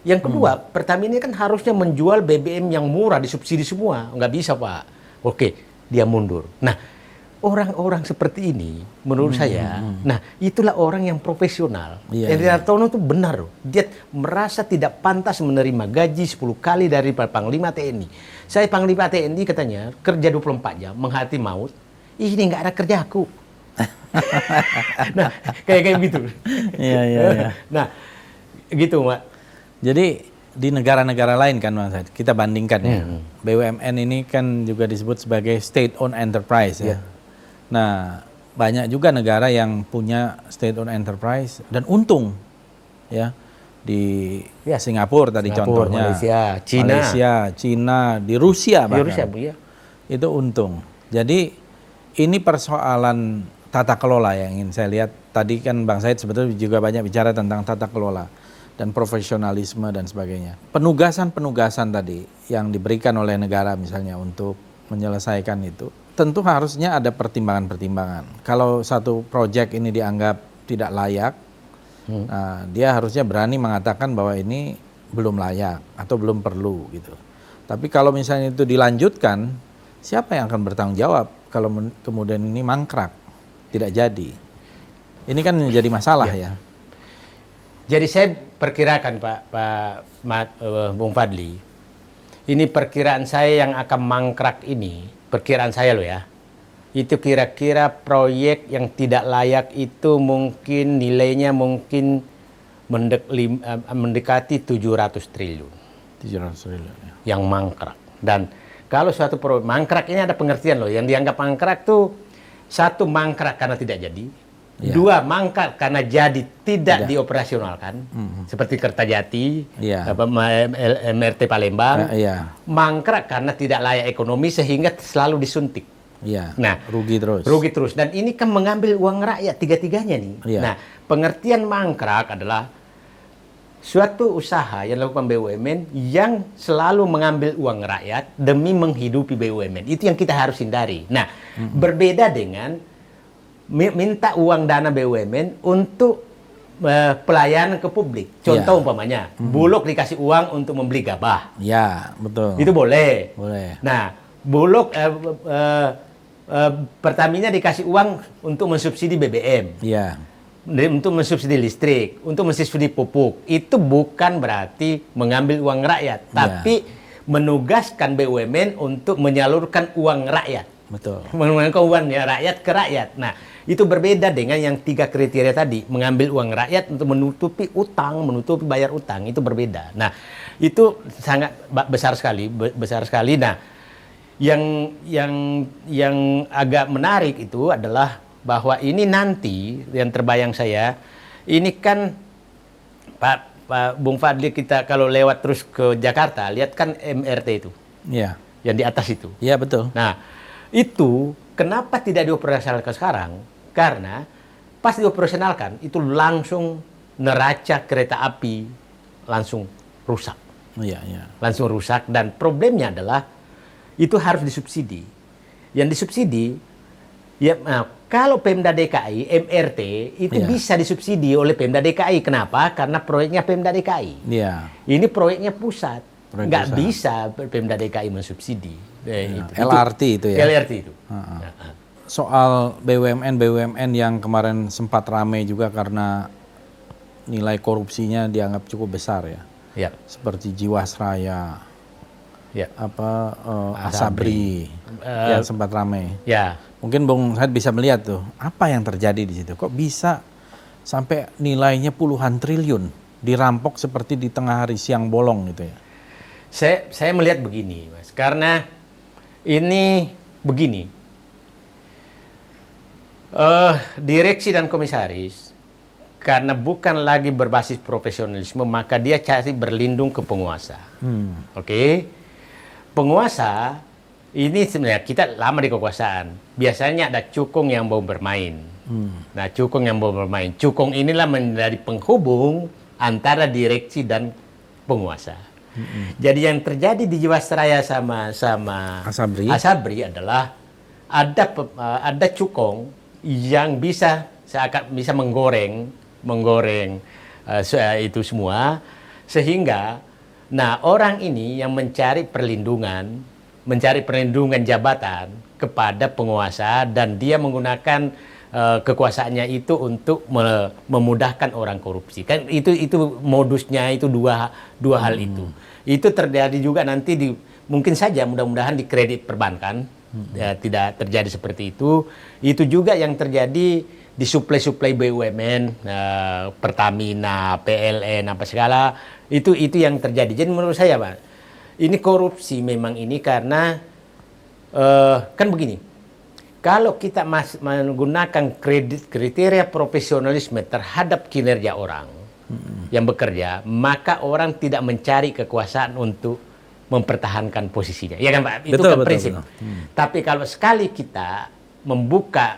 Yang kedua, Pertamina kan harusnya menjual BBM yang murah, disubsidi semua. Nggak bisa, Pak. Oke, dia mundur. Nah, orang-orang seperti ini, menurut saya, nah itulah orang yang profesional. Edi Hartono itu benar. Dia merasa tidak pantas menerima gaji 10 kali dari Panglima TNI. Saya Panglima TNI katanya, kerja 24 jam, menghati maut. Ini nggak ada kerjaku. Nah, kayak gitu. Iya. Nah, gitu, Pak. Jadi di negara-negara lain kan, Bang Said, kita bandingkan ya. BUMN ini kan juga disebut sebagai state-owned enterprise ya. Nah, banyak juga negara yang punya state-owned enterprise dan untung ya. Di Singapura tadi contohnya, Malaysia, Cina, di Rusia bahkan. Itu untung. Jadi ini persoalan tata kelola yang ingin saya lihat. Tadi kan Bang Said sebetulnya juga banyak bicara tentang tata kelola dan profesionalisme dan sebagainya. Penugasan-penugasan tadi yang diberikan oleh negara misalnya untuk menyelesaikan itu, tentu harusnya ada pertimbangan-pertimbangan. Kalau satu proyek ini dianggap tidak layak, nah, dia harusnya berani mengatakan bahwa ini belum layak atau belum perlu gitu. Tapi kalau misalnya itu dilanjutkan, siapa yang akan bertanggung jawab kalau kemudian ini mangkrak, tidak jadi? Ini kan menjadi masalah ya. Jadi saya perkirakan Bung Fadli, ini perkiraan saya yang akan mangkrak ini, perkiraan saya loh ya, itu kira-kira proyek yang tidak layak itu mungkin nilainya mungkin mendekati 700 triliun. 700 triliun ya. Yang mangkrak. Dan kalau suatu proyek mangkrak ini ada pengertian loh, yang dianggap mangkrak tuh, satu mangkrak karena tidak jadi. Dua, mangkrak karena jadi tidak dioperasionalkan, seperti Kertajati, MRT Palembang. Mangkrak karena tidak layak ekonomi sehingga selalu disuntik. Nah, rugi terus. Dan ini kan mengambil uang rakyat tiga-tiganya nih. Nah, pengertian mangkrak adalah suatu usaha yang dilakukan BUMN yang selalu mengambil uang rakyat demi menghidupi BUMN. Itu yang kita harus hindari. Nah, berbeda dengan minta uang dana BUMN untuk pelayanan ke publik. Contoh umpamanya, Bulog dikasih uang untuk membeli gabah. Ya, betul. Itu boleh. Nah, Bulog Pertamina dikasih uang untuk mensubsidi BBM. Untuk mensubsidi listrik, untuk mensubsidi pupuk. Itu bukan berarti mengambil uang rakyat, tapi menugaskan BUMN untuk menyalurkan uang rakyat. Betul. Mengeluarkan uang rakyat ke rakyat. Nah, itu berbeda dengan yang 3 kriteria tadi, mengambil uang rakyat untuk menutupi utang, menutupi bayar utang, itu berbeda. Nah, itu sangat besar sekali. Nah, yang agak menarik itu adalah bahwa ini nanti yang terbayang saya, ini kan Pak Bung Fadli, kita kalau lewat terus ke Jakarta, lihat kan MRT itu. Yang di atas itu. Iya, betul. Nah, itu kenapa tidak dioperasionalkan sekarang? Karena pas dioperasionalkan itu langsung neraca kereta api langsung rusak. Langsung rusak, dan problemnya adalah itu harus disubsidi. Yang disubsidi kalau Pemda DKI, MRT itu bisa disubsidi oleh Pemda DKI. Kenapa? Karena proyeknya Pemda DKI. Ini proyeknya pusat. Nggak bisa Pemda DKI mensubsidi. LRT itu ya? LRT itu. Soal BUMN yang kemarin sempat ramai juga karena nilai korupsinya dianggap cukup besar ya. Seperti Jiwasraya, Asabri, yang sempat ramai. Mungkin Bung Said bisa melihat tuh, apa yang terjadi di situ? Kok bisa sampai nilainya puluhan triliun dirampok seperti di tengah hari siang bolong gitu ya? Saya melihat begini, Mas, karena ini begini. Direksi dan komisaris karena bukan lagi berbasis profesionalisme, maka dia cari berlindung ke penguasa. Oke? Penguasa ini sebenarnya kita lama di kekuasaan. Biasanya ada cukong yang mau bermain. Nah, cukong yang mau bermain. Cukong inilah menjadi penghubung antara direksi dan penguasa. Jadi yang terjadi di Jiwasraya sama Asabri adalah ada cukong yang bisa menggoreng itu semua, sehingga orang ini yang mencari perlindungan jabatan kepada penguasa, dan dia menggunakan kekuasaannya itu untuk memudahkan orang korupsi. Kan itu modusnya, itu dua hal itu. Itu terjadi juga nanti mungkin saja mudah-mudahan di kredit perbankan tidak terjadi seperti itu. Itu juga yang terjadi di suplai BUMN, Pertamina, PLN, apa segala. Itu yang terjadi. Jadi menurut saya, Pak, ini korupsi memang ini karena kan begini. Kalau kita menggunakan kriteria profesionalisme terhadap kinerja orang yang bekerja, maka orang tidak mencari kekuasaan untuk mempertahankan posisinya. Ya kan, Pak? Itu kan prinsip. Tapi kalau sekali kita membuka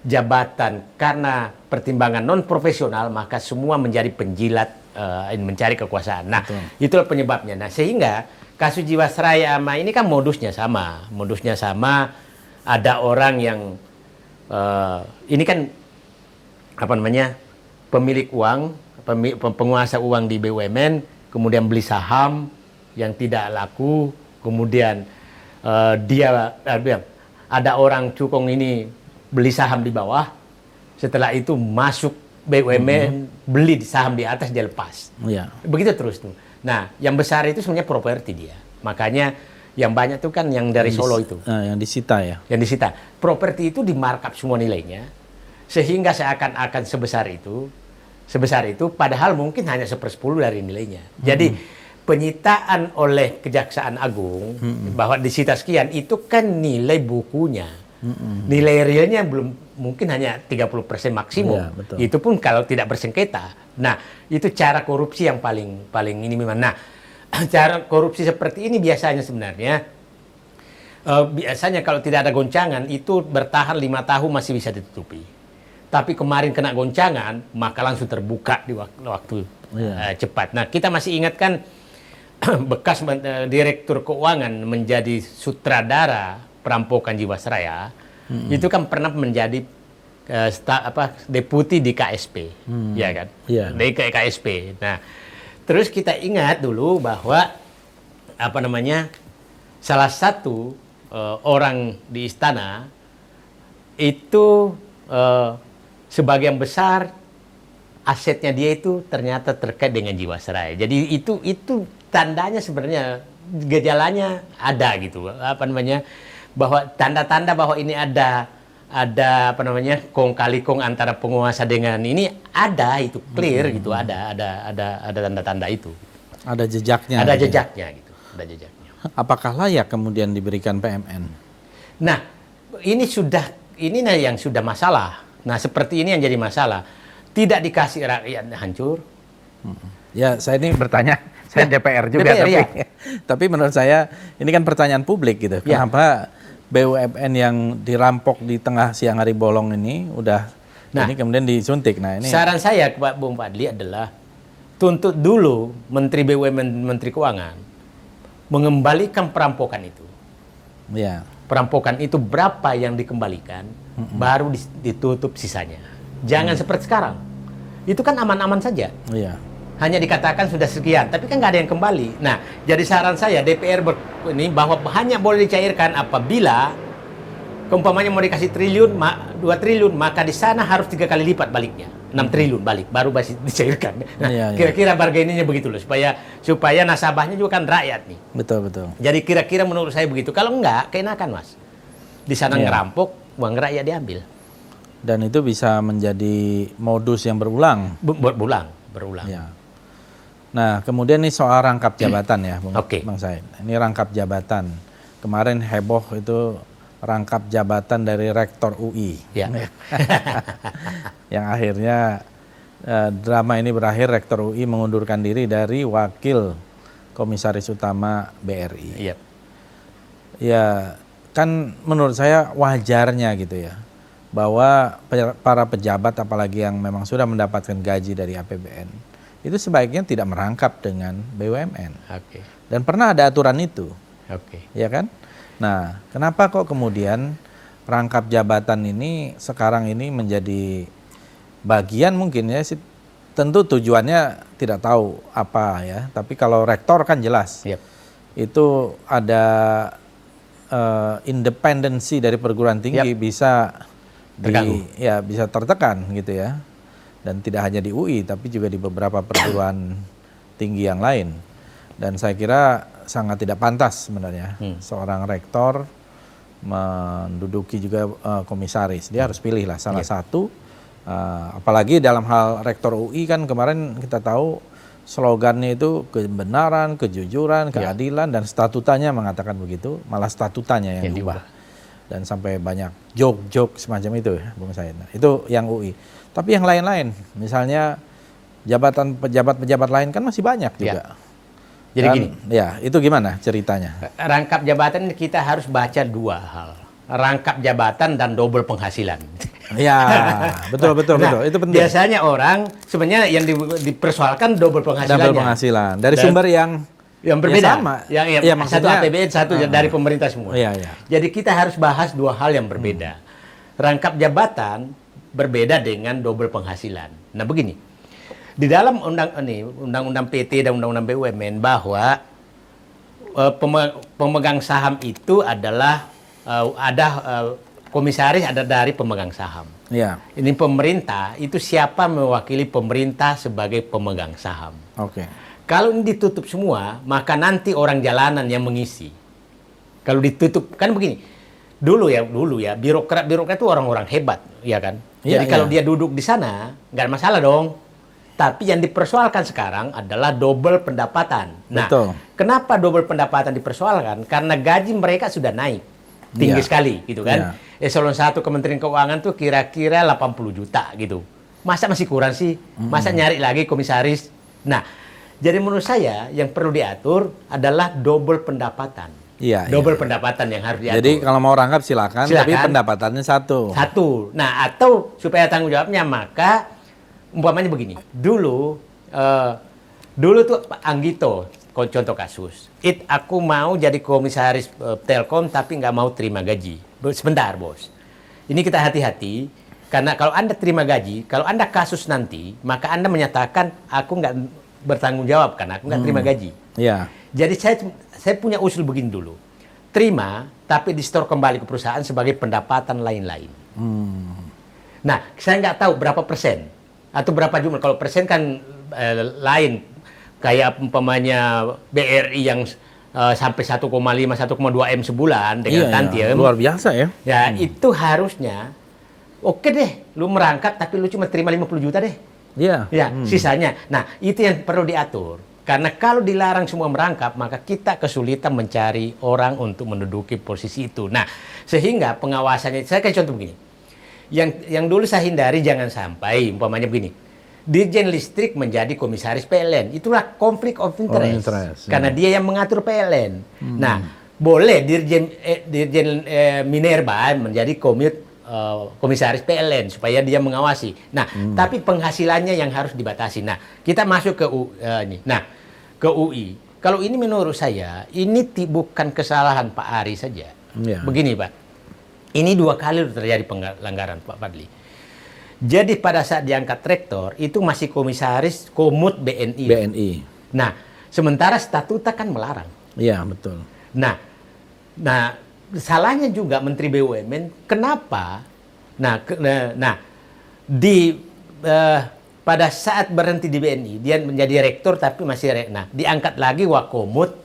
jabatan karena pertimbangan non profesional, maka semua menjadi penjilat mencari kekuasaan. Nah, itulah penyebabnya. Nah, sehingga kasus Jiwasraya ini kan modusnya sama. Ada orang yang ini kan pemilik uang, penguasa uang di BUMN, kemudian beli saham yang tidak laku, kemudian ada orang cukong ini beli saham di bawah, setelah itu masuk BUMN, beli saham di atas, dia lepas. Begitu terus tuh. Nah, yang besar itu sebenarnya properti dia. Makanya yang banyak tuh kan yang dari Solo itu. Yang disita ya? Yang disita. Properti itu di markup semua nilainya, sehingga seakan-akan sebesar itu, padahal mungkin hanya 1/10 dari nilainya. Jadi penyitaan oleh Kejaksaan Agung bahwa disita sekian, itu kan nilai bukunya. Nilai realnya mungkin hanya 30% maksimum. Itu pun kalau tidak bersengketa. Nah, itu cara korupsi yang paling ini memang. Nah, cara korupsi seperti ini biasanya sebenarnya kalau tidak ada goncangan itu bertahan 5 tahun masih bisa ditutupi. Tapi kemarin kena goncangan, maka langsung terbuka di waktu cepat. Nah, kita masih ingatkan bekas direktur keuangan menjadi sutradara perampokan Jiwasraya, itu kan pernah menjadi deputi di KSP, ya kan? Di KSP. Nah, terus kita ingat dulu bahwa salah satu orang di istana itu sebagian besar asetnya dia itu ternyata terkait dengan Jiwasraya. Jadi itu tandanya sebenarnya, gejalanya ada gitu, bahwa tanda-tanda bahwa ini ada kong kali kong antara penguasa dengan ini ada, itu clear gitu, ada tanda-tanda itu. Ada jejaknya. Ada jejaknya gitu, ada jejaknya. Apakah layak kemudian diberikan PMN? Nah, ini yang sudah masalah. Nah, seperti ini yang jadi masalah. Tidak dikasih rakyat hancur. Ya, saya ini bertanya, saya DPR juga, tapi menurut saya ini kan pertanyaan publik gitu. Kenapa BUMN yang dirampok di tengah siang hari bolong ini ini kemudian disuntik? Nah, ini saran saya ke Pak Bung Fadli adalah tuntut dulu Menteri BUMN, Menteri Keuangan mengembalikan perampokan itu. Perampokan itu berapa yang dikembalikan, baru ditutup sisanya. Jangan seperti sekarang. Itu kan aman-aman saja. Hanya dikatakan sudah sekian, tapi kan nggak ada yang kembali. Nah, jadi saran saya DPR ini bahwa hanya boleh dicairkan apabila umpamanya mau dikasih 2 triliun, maka di sana harus 3 kali lipat baliknya, 6 triliun balik, baru dicairkan. Nah, kira-kira bargainingnya begitu loh, supaya nasabahnya juga kan rakyat nih. Betul. Jadi kira-kira menurut saya begitu. Kalau enggak, keenakan Mas. Di sana ngerampok, uang rakyat diambil. Dan itu bisa menjadi modus yang berulang. Berulang. Nah, kemudian ini soal rangkap jabatan ya, Bang Oke. Said. Ini rangkap jabatan. Kemarin heboh itu rangkap jabatan dari Rektor UI. Ya. Yang akhirnya drama ini berakhir, Rektor UI mengundurkan diri dari Wakil Komisaris Utama BRI. Iya. Ya, kan menurut saya wajarnya gitu ya, bahwa para pejabat apalagi yang memang sudah mendapatkan gaji dari APBN, itu sebaiknya tidak merangkap dengan BUMN. Oke. Dan pernah ada aturan itu. Oke. Ya kan? Nah, kenapa kok kemudian rangkap jabatan ini sekarang ini menjadi bagian mungkin ya, tentu tujuannya tidak tahu apa ya, tapi kalau rektor kan jelas. Yep. Itu ada independensi dari perguruan tinggi bisa bisa tertekan gitu ya. Dan tidak hanya di UI tapi juga di beberapa perguruan tinggi yang lain. Dan saya kira sangat tidak pantas sebenarnya seorang rektor menduduki juga komisaris. Dia harus pilih lah salah satu. Apalagi dalam hal rektor UI kan kemarin kita tahu slogannya itu kebenaran, kejujuran, keadilan, dan statutanya mengatakan begitu. Malah statutanya yang diubah. Dan sampai banyak joke-joke semacam itu ya, Bung Said. Nah, itu yang UI. Tapi yang lain-lain, misalnya pejabat-pejabat lain kan masih banyak juga. Jadi gini. Ya, itu gimana ceritanya? Rangkap jabatan kita harus baca dua hal. Rangkap jabatan dan double penghasilan. Ya, betul. Itu penting. Biasanya orang sebenarnya yang dipersoalkan double penghasilannya. Double penghasilan dari sumber yang berbeda. Sama. Satu APBN, satu dari pemerintah semua. Iya. Jadi kita harus bahas dua hal yang berbeda. Rangkap jabatan berbeda dengan double penghasilan. Nah, begini. Di dalam undang-undang PT dan undang-undang BUMN bahwa pemegang saham itu adalah komisaris ada dari pemegang saham. Iya. Ini pemerintah itu siapa mewakili pemerintah sebagai pemegang saham. Oke. Kalau ini ditutup semua, maka nanti orang jalanan yang mengisi. Kalau ditutup kan begini. Dulu ya birokrat itu orang-orang hebat, ya kan? Jadi kalau dia duduk di sana nggak ada masalah dong. Tapi yang dipersoalkan sekarang adalah double pendapatan. Nah, kenapa double pendapatan dipersoalkan? Karena gaji mereka sudah naik tinggi sekali, gitu kan? Eselon 1 Kementerian Keuangan tuh kira-kira 80 juta gitu. Masa masih kurang sih? Masa nyari lagi komisaris? Nah, jadi menurut saya yang perlu diatur adalah double pendapatan. Double pendapatan yang harus diatur. Jadi kalau mau rangkap silakan, tapi pendapatannya satu. Nah, atau supaya tanggung jawabnya maka umpamanya begini. Dulu tuh Pak Anggito, contoh kasus. Aku mau jadi komisaris Telkom tapi nggak mau terima gaji. Sebentar, bos. Ini kita hati-hati karena kalau Anda terima gaji, kalau Anda kasus nanti, maka Anda menyatakan aku nggak bertanggung jawab karena aku nggak terima gaji. Iya. Jadi saya punya usul begini dulu. Terima, tapi di-store kembali ke perusahaan sebagai pendapatan lain-lain. Nah, saya nggak tahu berapa persen atau berapa jumlah. Kalau persen kan lain. Kayak umpamanya BRI yang sampai 1,5, 1,2 M sebulan dengan tantiem. Luar biasa ya. Ya, itu harusnya oke deh, lu merangkap tapi lu cuma terima 50 juta deh. Iya. Ya, sisanya. Nah, itu yang perlu diatur. Karena kalau dilarang semua merangkap, maka kita kesulitan mencari orang untuk menduduki posisi itu. Nah, sehingga pengawasannya, saya kasih contoh begini. Yang dulu saya hindari jangan sampai, umpamanya begini. Dirjen Listrik menjadi komisaris PLN. Itulah konflik of interest. Karena dia yang mengatur PLN. Nah, boleh Dirjen Minerba menjadi komisaris PLN supaya dia mengawasi. Nah, tapi penghasilannya yang harus dibatasi. Nah, kita masuk ke ke UI. Kalau ini menurut saya, ini bukan kesalahan Pak Ari saja. Begini, Pak. Ini 2 kali terjadi pelanggaran, Pak Fadli. Jadi pada saat diangkat rektor, itu masih komisaris Komut BNI. Nah, sementara statuta kan melarang. Iya, betul. Nah, salahnya juga Menteri BUMN, kenapa? Pada saat berhenti di BNI, dia menjadi rektor tapi masih diangkat lagi Wakomut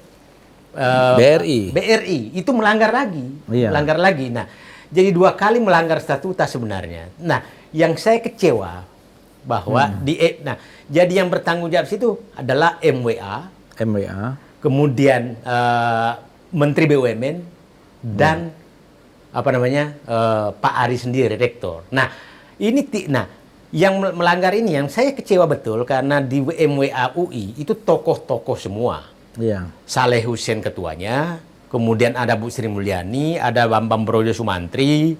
BRI. Itu melanggar lagi. Melanggar lagi. Nah, jadi 2 kali melanggar statuta sebenarnya. Nah, yang saya kecewa bahwa jadi yang bertanggung jawab situ adalah MWA, kemudian Menteri BUMN dan Pak Ari sendiri rektor. Nah, yang melanggar ini yang saya kecewa betul karena di MWA UI itu tokoh-tokoh semua. Iya. Saleh Hussein ketuanya, kemudian ada Bu Sri Mulyani, ada Bambang Brojo Sumantri,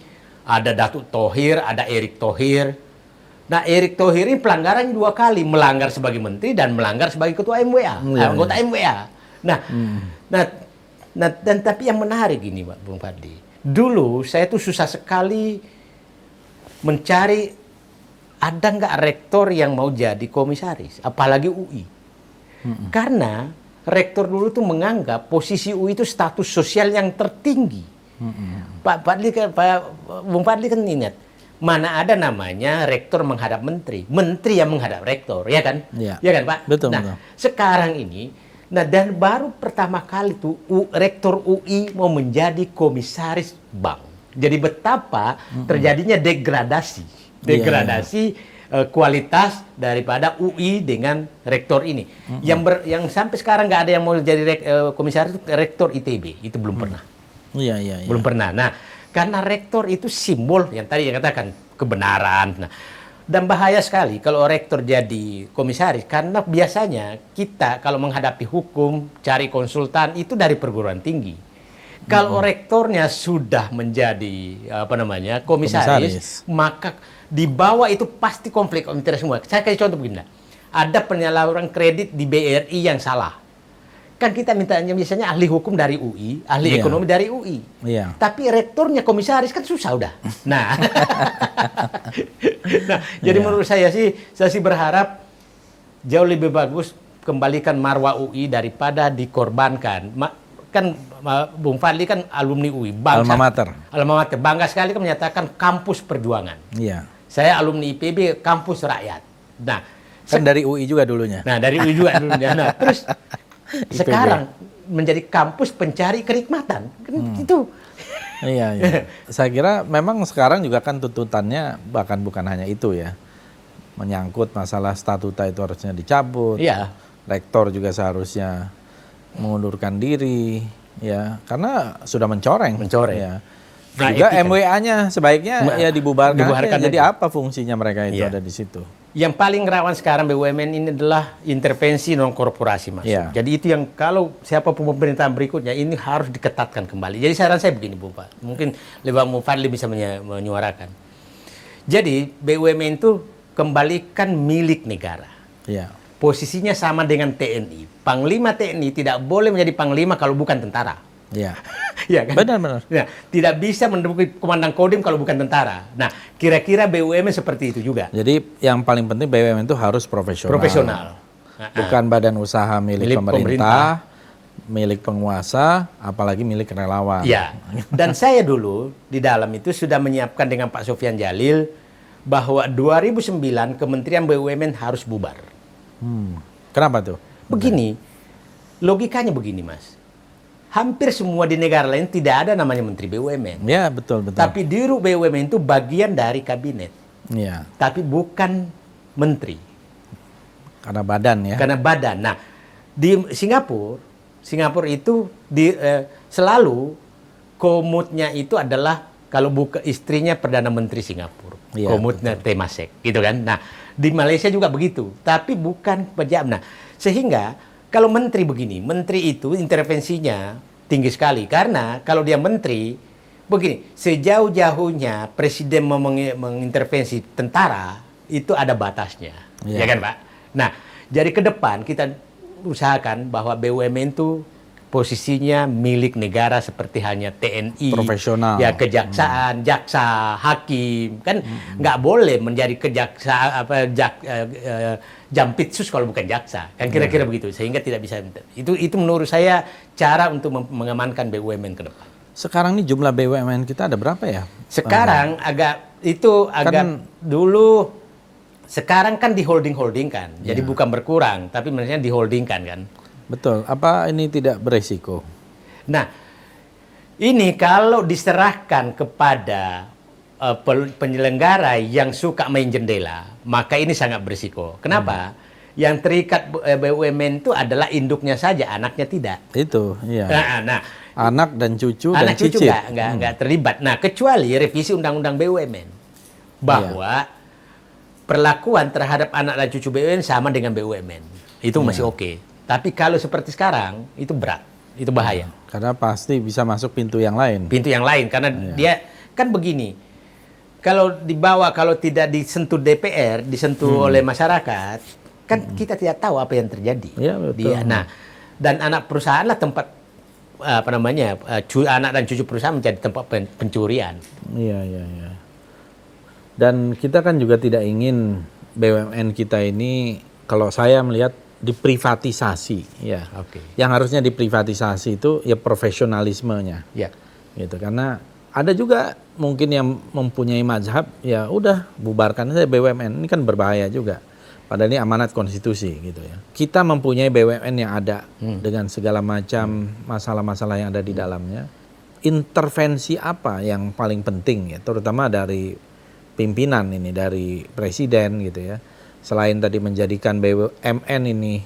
ada Datuk Thohir, ada Erick Thohir. Nah, Erick Thohir ini pelanggaran 2 kali, melanggar sebagai menteri dan melanggar sebagai ketua MWA, anggota MWA. Dan tapi yang menarik ini, Pak Bung Fadli. Dulu saya tuh susah sekali mencari ada nggak rektor yang mau jadi komisaris, apalagi UI. Karena rektor dulu tuh menganggap posisi UI itu status sosial yang tertinggi. Pak Bung Fadli kan ingat, mana ada namanya rektor menghadap menteri yang menghadap rektor, ya kan? Ya kan, Pak? Betul, nah, betul. Sekarang ini, dan baru pertama kali tuh rektor UI mau menjadi komisaris bank. Jadi betapa terjadinya degradasi kualitas daripada UI dengan rektor ini. Yang sampai sekarang nggak ada yang mau jadi komisaris itu rektor ITB, itu belum pernah. Belum pernah. Nah, karena rektor itu simbol yang tadi yang katakan kebenaran. Nah, dan bahaya sekali kalau rektor jadi komisaris, karena biasanya kita kalau menghadapi hukum, cari konsultan itu dari perguruan tinggi. Kalau rektornya sudah menjadi komisaris, maka di bawah itu pasti konflik of interest semua. Saya kasih contoh begini. Ada penyaluran kredit di BRI yang salah. Kan kita mintanya biasanya ahli hukum dari UI, ahli ekonomi dari UI. Tapi rektornya komisaris kan susah udah. Nah, jadi menurut saya sih berharap jauh lebih bagus kembalikan marwah UI daripada dikorbankan. Kan Bung Fadli kan alumni UI, alma mater. Bangga sekali kan menyatakan kampus perjuangan. Saya alumni IPB, kampus rakyat. Nah, kan dari UI juga dulunya. Nah, Nah, terus sekarang menjadi kampus pencari kenikmatan. Itu. Iya. Saya kira memang sekarang juga kan tuntutannya bahkan bukan hanya itu ya. Menyangkut masalah statuta itu harusnya dicabut. Rektor juga seharusnya mengundurkan diri ya, karena sudah mencoreng. Ya. Nah, juga MWA-nya sebaiknya ya dibubarkan. Jadi apa fungsinya mereka itu ada di situ? Yang paling rawan sekarang BUMN ini adalah intervensi non korporasi, Mas. Jadi itu yang kalau siapapun pemerintahan berikutnya ini harus diketatkan kembali. Jadi saran saya begini, Bu Pak. Mungkin Bang Fadli bisa menyuarakan. Jadi BUMN itu kembalikan milik negara. Posisinya sama dengan TNI. Panglima TNI tidak boleh menjadi panglima kalau bukan tentara. Ya kan? Benar. Nah, tidak bisa menduduki komandan Kodim kalau bukan tentara. Nah, kira-kira BUMN seperti itu juga. Jadi yang paling penting BUMN itu harus profesional. Bukan badan usaha milik pemerintah, milik penguasa, apalagi milik relawan. Dan saya dulu di dalam itu sudah menyiapkan dengan Pak Sofyan Jalil bahwa 2009 Kementerian BUMN harus bubar. Kenapa tuh? Begini, logikanya begini, Mas. Hampir semua di negara lain tidak ada namanya Menteri BUMN. Ya, betul. Tapi Dirut BUMN itu bagian dari kabinet. Tapi bukan menteri. Karena badan ya. Karena badan. Nah, di Singapura itu selalu komutnya itu adalah kalau bukan istrinya Perdana Menteri Singapura. Komutnya Temasek, gitu kan. Nah, di Malaysia juga begitu. Tapi bukan pejabat. Nah, sehingga kalau menteri begini, menteri itu intervensinya tinggi sekali. Karena kalau dia menteri, begini, sejauh-jauhnya presiden mengintervensi tentara, itu ada batasnya. Ya kan, Pak? Nah, jadi ke depan kita usahakan bahwa BUMN itu posisinya milik negara seperti hanya TNI, profesional, ya kejaksaan, jaksa, hakim, kan nggak boleh menjadi jampitsus kalau bukan jaksa, kan kira-kira begitu, sehingga tidak bisa. Itu menurut saya cara untuk mengamankan BUMN ke depan. Sekarang ini jumlah BUMN kita ada berapa ya? Sekarang dulu. Sekarang kan di holding kan, jadi bukan berkurang, tapi maksudnya di holdingkan kan. Betul. Apa ini tidak beresiko? Nah, ini kalau diserahkan kepada penyelenggara yang suka main jendela, maka ini sangat berisiko. Kenapa? yang terikat BUMN itu adalah induknya saja, anaknya tidak. Itu, iya. Nah, anak dan cucu anak dan cucu cicit. nggak terlibat. Nah, kecuali revisi Undang-Undang BUMN bahwa perlakuan terhadap anak dan cucu BUMN sama dengan BUMN. Itu masih oke. Tapi kalau seperti sekarang itu berat, itu bahaya. Karena pasti bisa masuk pintu yang lain. Pintu yang lain karena dia kan begini. Kalau dibawa, kalau tidak disentuh DPR, disentuh oleh masyarakat, kan kita tidak tahu apa yang terjadi. Iya, betul. Nah, dan anak perusahaan lah tempat anak dan cucu perusahaan menjadi tempat pencurian. Iya. Dan kita kan juga tidak ingin BUMN kita ini, kalau saya melihat, diprivatisasi. Ya. Yang harusnya diprivatisasi itu ya profesionalismenya. Ya. Gitu. Karena ada juga mungkin yang mempunyai mazhab, ya udah bubarkan saja BUMN, ini kan berbahaya juga. Padahal ini amanat konstitusi gitu ya. Kita mempunyai BUMN yang ada dengan segala macam masalah-masalah yang ada di dalamnya. Intervensi apa yang paling penting ya, terutama dari pimpinan ini, dari presiden gitu ya. Selain tadi menjadikan BUMN ini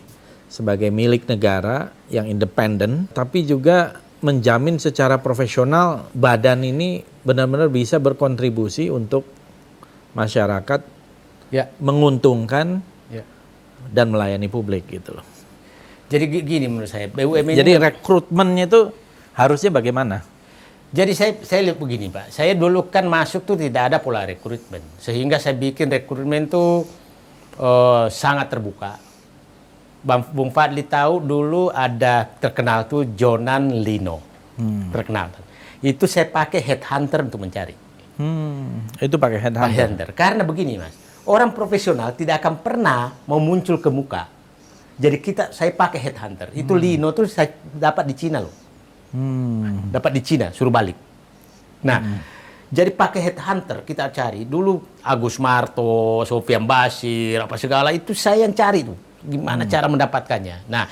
sebagai milik negara yang independen, tapi juga menjamin secara profesional badan ini benar-benar bisa berkontribusi untuk masyarakat, menguntungkan dan melayani publik gitu loh. Jadi gini menurut saya, BUMN. Jadi rekrutmennya itu harusnya bagaimana? Jadi saya lihat begini Pak, saya dulu kan masuk tuh tidak ada pola rekrutmen, sehingga saya bikin rekrutmen tuh sangat terbuka. Bung Fadli tahu dulu ada terkenal tuh Jonan Lino, terkenal. Itu saya pakai headhunter untuk mencari. Itu pakai headhunter. Karena begini Mas, orang profesional tidak akan pernah mau muncul ke muka. Jadi saya pakai headhunter. Itu Lino tuh saya dapat di Cina loh. Dapat di Cina, suruh balik. Nah, jadi pakai headhunter kita cari. Dulu Agus Marto, Sofian Basir, apa segala itu saya yang cari tuh. Gimana cara mendapatkannya. Nah,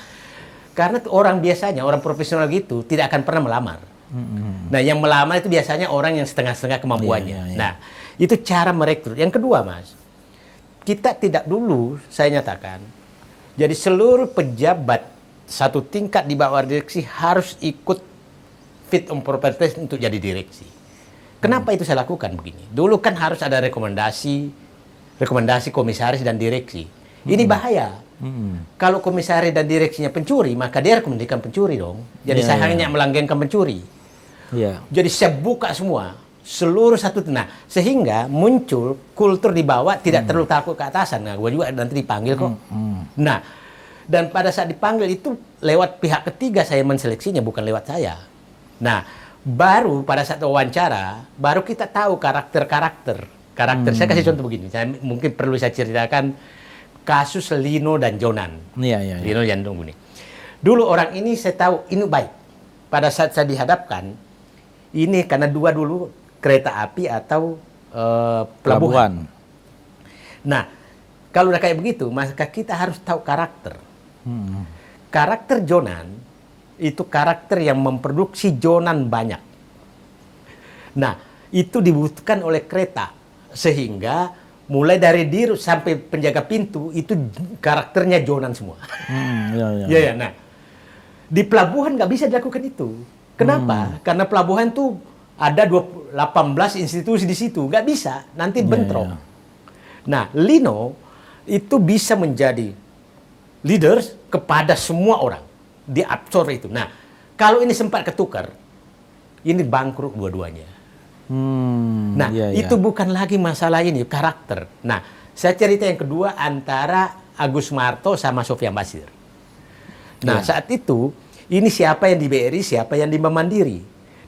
karena orang biasanya, orang profesional gitu tidak akan pernah melamar. Nah, yang melamar itu biasanya orang yang setengah-setengah kemampuannya. Nah, itu cara merekrut. Yang kedua Mas, kita tidak dulu, saya nyatakan, jadi seluruh pejabat satu tingkat di bawah direksi harus ikut fit and proper test untuk jadi direksi. Kenapa itu saya lakukan begini? Dulu kan harus ada rekomendasi komisaris dan direksi. Ini bahaya. Kalau komisaris dan direksinya pencuri, maka dia rekomendasikan pencuri dong. Jadi saya hanya melanggengkan pencuri. Jadi saya buka semua, seluruh satu. Nah, sehingga muncul kultur di bawah tidak terlalu takut ke atasan. Nah, gue juga nanti dipanggil kok. Nah, dan pada saat dipanggil itu lewat pihak ketiga saya menseleksinya, bukan lewat saya. Nah, baru pada saat wawancara, baru kita tahu karakter. Saya kasih contoh begini, mungkin perlu saya ceritakan kasus Lino dan Jonan. Lino dan Jonan. Dulu orang ini saya tahu ini baik. Pada saat saya dihadapkan, ini karena dua dulu kereta api atau pelabuhan. Nah, kalau udah kayak begitu, maka kita harus tahu karakter. Karakter Jonan itu karakter yang memproduksi Jonan banyak. Nah, itu dibutuhkan oleh kereta. Sehingga mulai dari dirut sampai penjaga pintu itu karakternya Jonan semua. Nah, di pelabuhan nggak bisa dilakukan itu. Kenapa? Karena pelabuhan tuh ada 18 institusi di situ, nggak bisa. Nanti bentrok. Nah, Lino itu bisa menjadi leaders kepada semua orang, diabsorb itu. Nah, kalau ini sempat ketukar, ini bangkrut dua-duanya. Itu bukan lagi masalah ini, karakter. Nah, saya cerita yang kedua antara Agus Marto sama Sofian Basir. Nah, saat itu, ini siapa yang di BRI, siapa yang di Bank Mandiri.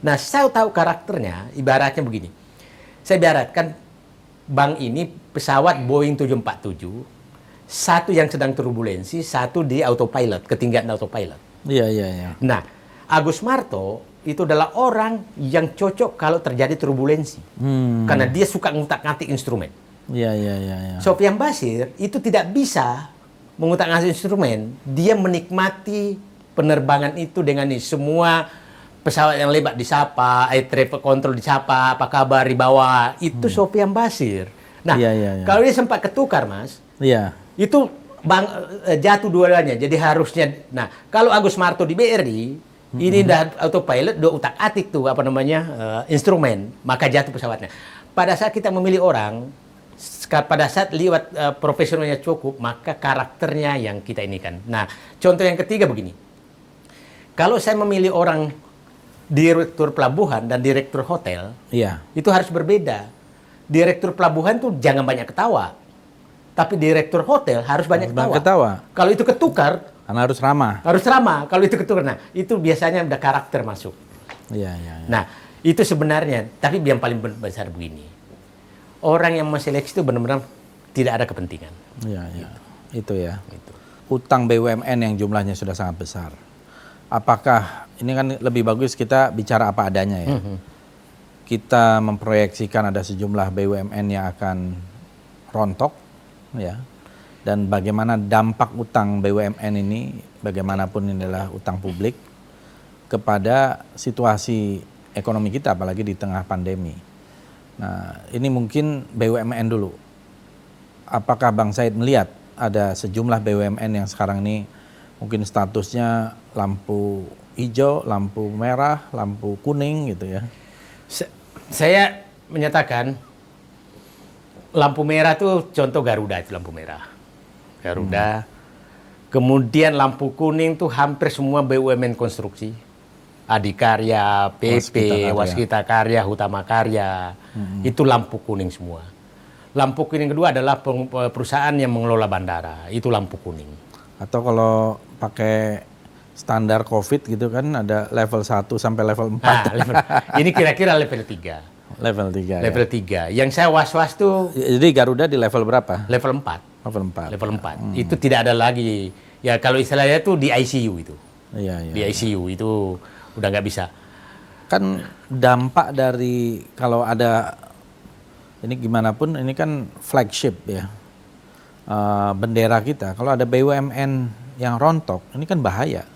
Nah, saya tahu karakternya, ibaratnya begini. Saya ibaratkan, bank ini pesawat Boeing 747, satu yang sedang turbulensi, satu di autopilot, ketinggian autopilot. Nah, Agus Marto itu adalah orang yang cocok kalau terjadi turbulensi. Karena dia suka ngutak-ngatik instrumen. Sofian Basir itu tidak bisa mengutak-ngatik instrumen. Dia menikmati penerbangan itu dengan semua pesawat yang lebat disapa, air traffic control disapa, apa kabar di bawah. Itu Sofian Basir. Nah, kalau dia sempat ketukar, Mas, itu jatuh dua-duanya. Jadi harusnya, nah kalau Agus Marto di BRI, ini udah autopilot, udah utak-atik tuh instrumen, maka jatuh pesawatnya. Pada saat kita memilih orang, pada saat lihat profesionalnya cukup, maka karakternya yang kita inikan. Nah, contoh yang ketiga begini. Kalau saya memilih orang direktur pelabuhan dan direktur hotel, itu harus berbeda. Direktur pelabuhan tuh jangan banyak ketawa. Tapi direktur hotel harus banyak ketawa. Kalau itu ketukar, karena harus ramah. Harus ramah. Kalau itu ketukar, nah itu biasanya udah karakter masuk. Iya. Nah, itu sebenarnya, tapi yang paling besar begini. Orang yang menseleksi itu benar-benar tidak ada kepentingan. Iya. Itu ya. Utang BUMN yang jumlahnya sudah sangat besar. Apakah, ini kan lebih bagus kita bicara apa adanya ya. Kita memproyeksikan ada sejumlah BUMN yang akan rontok, ya. Dan bagaimana dampak utang BUMN ini, bagaimanapun ini adalah utang publik, kepada situasi ekonomi kita, apalagi di tengah pandemi. Nah, ini mungkin BUMN dulu. Apakah Bang Said melihat ada sejumlah BUMN yang sekarang ini mungkin statusnya lampu hijau, lampu merah, lampu kuning gitu ya? Saya menyatakan lampu merah tuh contoh Garuda, itu lampu merah. Garuda. Kemudian lampu kuning tuh hampir semua BUMN konstruksi. Adikarya, PP, Waskita Karya, Hutama Karya. Itu lampu kuning semua. Lampu kuning kedua adalah perusahaan yang mengelola bandara. Itu lampu kuning. Atau kalau pakai standar COVID gitu kan ada level 1 sampai level 4. Ini kira-kira level 3. Level 3. Level 3. Yang saya was-was tuh. Jadi Garuda di level berapa? Level 4. Level 4. Level 4. Itu tidak ada lagi. Ya kalau istilahnya itu di ICU itu. Iya. Di ICU itu udah nggak bisa. Kan dampak dari kalau ada, ini gimana pun ini kan flagship ya. Bendera kita. Kalau ada BUMN yang rontok, ini kan bahaya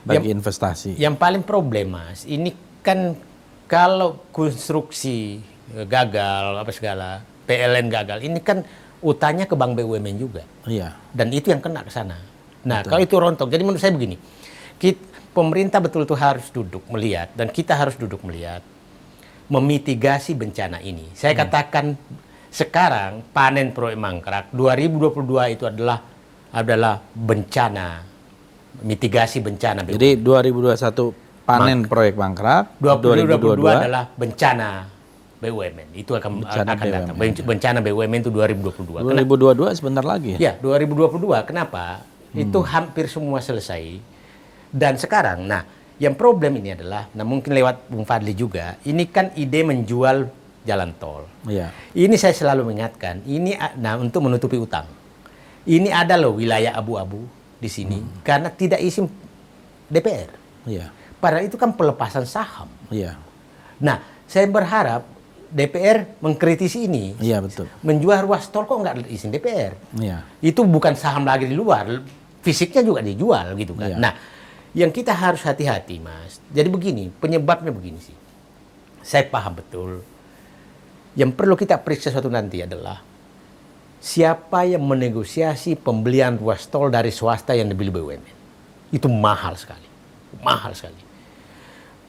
bagi investasi. Yang paling problem, Mas, ini kan kalau konstruksi gagal apa segala, PLN gagal, ini kan utangnya ke bank BUMN juga. Iya. Dan itu yang kena ke sana. Nah, kalau itu rontok, jadi menurut saya begini, pemerintah betul-betul harus duduk melihat, dan kita harus duduk melihat, memitigasi bencana ini. Saya katakan sekarang panen proyek Mangkrak 2022 itu adalah bencana, mitigasi bencana BUMN. Jadi 2021 panen proyek Mangkrak, 2022 adalah bencana BUMN. Itu akan datang. Bencana BUMN itu 2022. 2022 sebentar lagi. Ya, 2022. Kenapa? Itu hampir semua selesai. Dan sekarang, nah, yang problem ini adalah, nah mungkin lewat Bung Fadli juga, ini kan ide menjual jalan tol. Iya. Ini saya selalu mengingatkan, ini nah untuk menutupi utang. Ini ada loh wilayah abu-abu di sini karena tidak izin DPR. Iya. Padahal itu kan pelepasan saham. Iya. Nah, saya berharap DPR mengkritisi ini. Iya, betul. Menjual ruas tol kok nggak izin DPR? Iya. Itu bukan saham lagi di luar, fisiknya juga dijual gitu kan. Iya. Nah, yang kita harus hati-hati, Mas. Jadi begini, penyebabnya begini sih. Saya paham betul. Yang perlu kita periksa suatu nanti adalah siapa yang menegosiasi pembelian ruas tol dari swasta yang dibeli BUMN. Itu mahal sekali. Mahal sekali.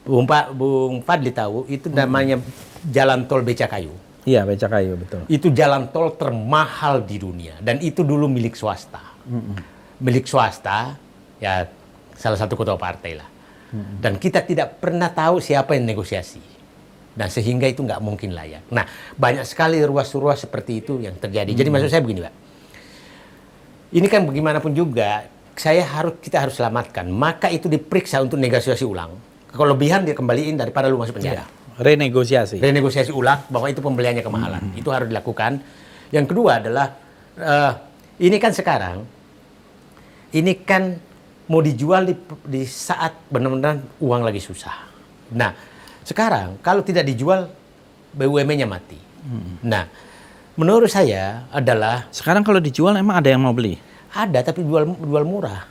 Bung Fadli tahu, itu namanya jalan tol Becakayu. Iya, Becakayu, betul. Itu jalan tol termahal di dunia. Dan itu dulu milik swasta. Milik swasta, ya salah satu ketua partai lah. Dan kita tidak pernah tahu siapa yang negosiasi. Dan sehingga itu nggak mungkin layak. Nah, banyak sekali ruas-ruas seperti itu yang terjadi. Jadi maksud saya begini, Pak. Ini kan bagaimanapun juga, kita harus selamatkan. Maka itu diperiksa untuk negosiasi ulang. Kelebihan dia kembaliin daripada lu masuk penjara. Renegosiasi. Renegosiasi ulang bahwa itu pembeliannya kemahalan. Itu harus dilakukan. Yang kedua adalah, ini kan sekarang, ini kan mau dijual di saat benar-benar uang lagi susah. Nah, sekarang kalau tidak dijual BUMN-nya mati. Nah, menurut saya adalah sekarang kalau dijual emang ada yang mau beli? Ada, tapi jual murah.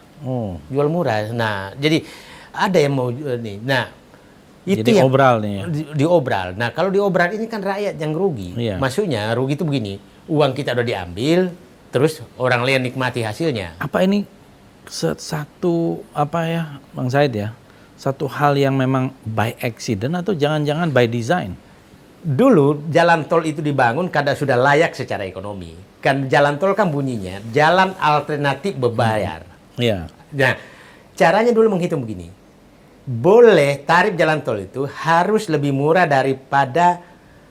Jual murah. Nah, jadi ada yang mau nih. Nah, itu jadi yang obral nih. Diobral. Nah, kalau diobral ini kan rakyat yang rugi. Iya. Maksudnya rugi itu begini, uang kita udah diambil, terus orang lain nikmati hasilnya. Apa ini satu Bang Said ya? Satu hal yang memang by accident atau jangan-jangan by design? Dulu jalan tol itu dibangun karena sudah layak secara ekonomi. Kan jalan tol kan bunyinya jalan alternatif berbayar. Iya. Nah, caranya dulu menghitung begini. Boleh tarif jalan tol itu harus lebih murah daripada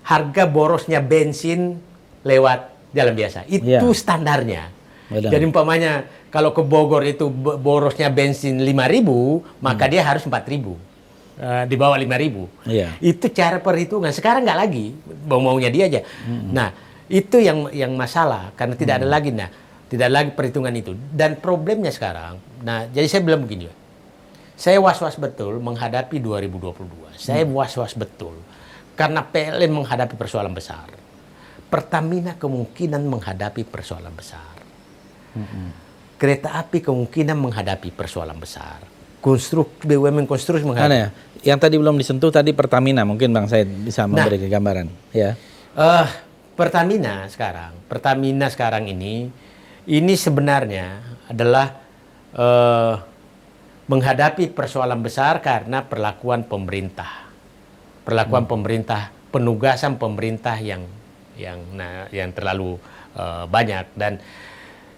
harga borosnya bensin lewat jalan biasa. Itu standarnya. Benar. Jadi umpamanya kalau ke Bogor itu borosnya bensin 5.000, maka dia harus 4.000. Di bawah 5.000. Iya. Itu cara perhitungan. Sekarang nggak lagi, mau-maunya dia aja. Nah, itu yang masalah karena tidak ada lagi. Nah, tidak lagi perhitungan itu. Dan problemnya sekarang, nah jadi saya bilang begini, saya was-was betul menghadapi 2022. Saya was-was betul karena PLN menghadapi persoalan besar. Pertamina kemungkinan menghadapi persoalan besar. Kereta api kemungkinan menghadapi persoalan besar. BUMN konstruksi menghadapi. Ya? Yang tadi belum disentuh tadi Pertamina, mungkin Bang Said bisa memberi gambaran. Ya. Pertamina sekarang ini sebenarnya adalah menghadapi persoalan besar karena perlakuan pemerintah. Penugasan pemerintah yang terlalu banyak, dan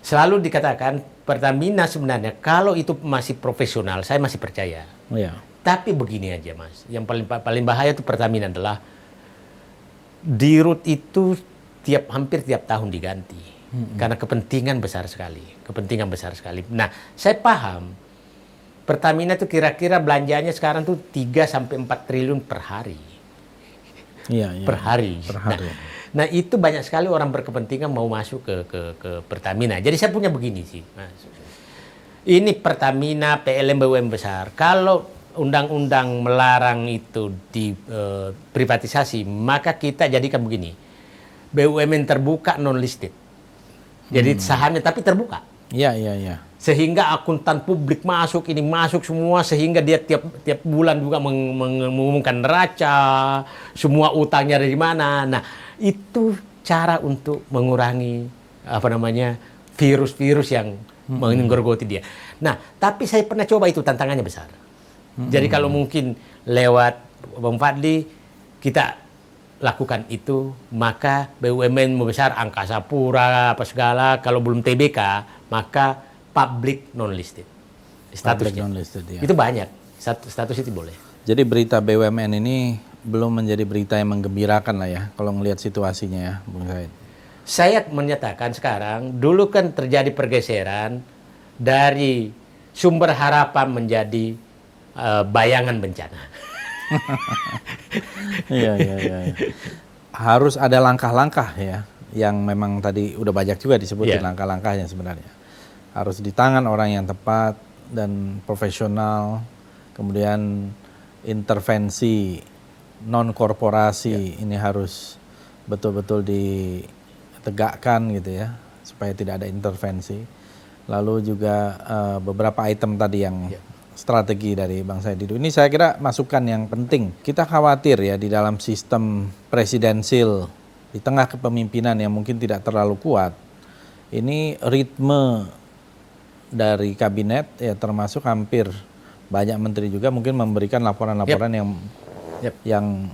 selalu dikatakan Pertamina sebenarnya kalau itu masih profesional saya masih percaya. Iya. Tapi begini aja Mas, yang paling bahaya itu Pertamina adalah dirut itu hampir tiap tahun diganti karena kepentingan besar sekali. Nah, saya paham Pertamina itu kira-kira belanjanya sekarang tuh 3-4 triliun per hari. Iya. Per hari. Nah, itu banyak sekali orang berkepentingan mau masuk ke Pertamina. Jadi saya punya begini sih, Mas. Ini Pertamina, PLN, BUMN besar. Kalau undang-undang melarang itu diprivatisasi, maka kita jadikan begini. BUMN terbuka non-listed. Jadi sahamnya tapi terbuka. Iya. Sehingga akuntan publik masuk semua, sehingga dia tiap bulan juga mengumumkan neraca, semua utangnya dari mana. Nah, itu cara untuk mengurangi virus-virus yang menggerogoti dia. Nah, tapi saya pernah coba itu, tantangannya besar. Jadi kalau mungkin lewat Bang Fadli kita lakukan itu, maka BUMN besar, Angkasa Pura, apa segala, kalau belum TBK, maka public non-listed. Statusnya. Non-listed, ya. Itu banyak. Status itu boleh. Jadi berita BUMN ini belum menjadi berita yang menggembirakan lah ya, kalau ngelihat situasinya ya, Bung Said. Saya menyatakan sekarang, dulu kan terjadi pergeseran dari sumber harapan menjadi bayangan bencana. Iya. Harus ada langkah-langkah ya, yang memang tadi udah banyak juga disebutin langkah-langkahnya sebenarnya. Harus di tangan orang yang tepat dan profesional, kemudian intervensi non-korporasi ini harus betul-betul ditegakkan gitu ya, supaya tidak ada intervensi. Lalu juga beberapa item tadi yang strategi dari Bang Said Didu. Ini saya kira masukan yang penting. Kita khawatir ya di dalam sistem presidensil, di tengah kepemimpinan yang mungkin tidak terlalu kuat, ini ritme dari kabinet ya, termasuk hampir banyak menteri juga mungkin memberikan laporan-laporan yang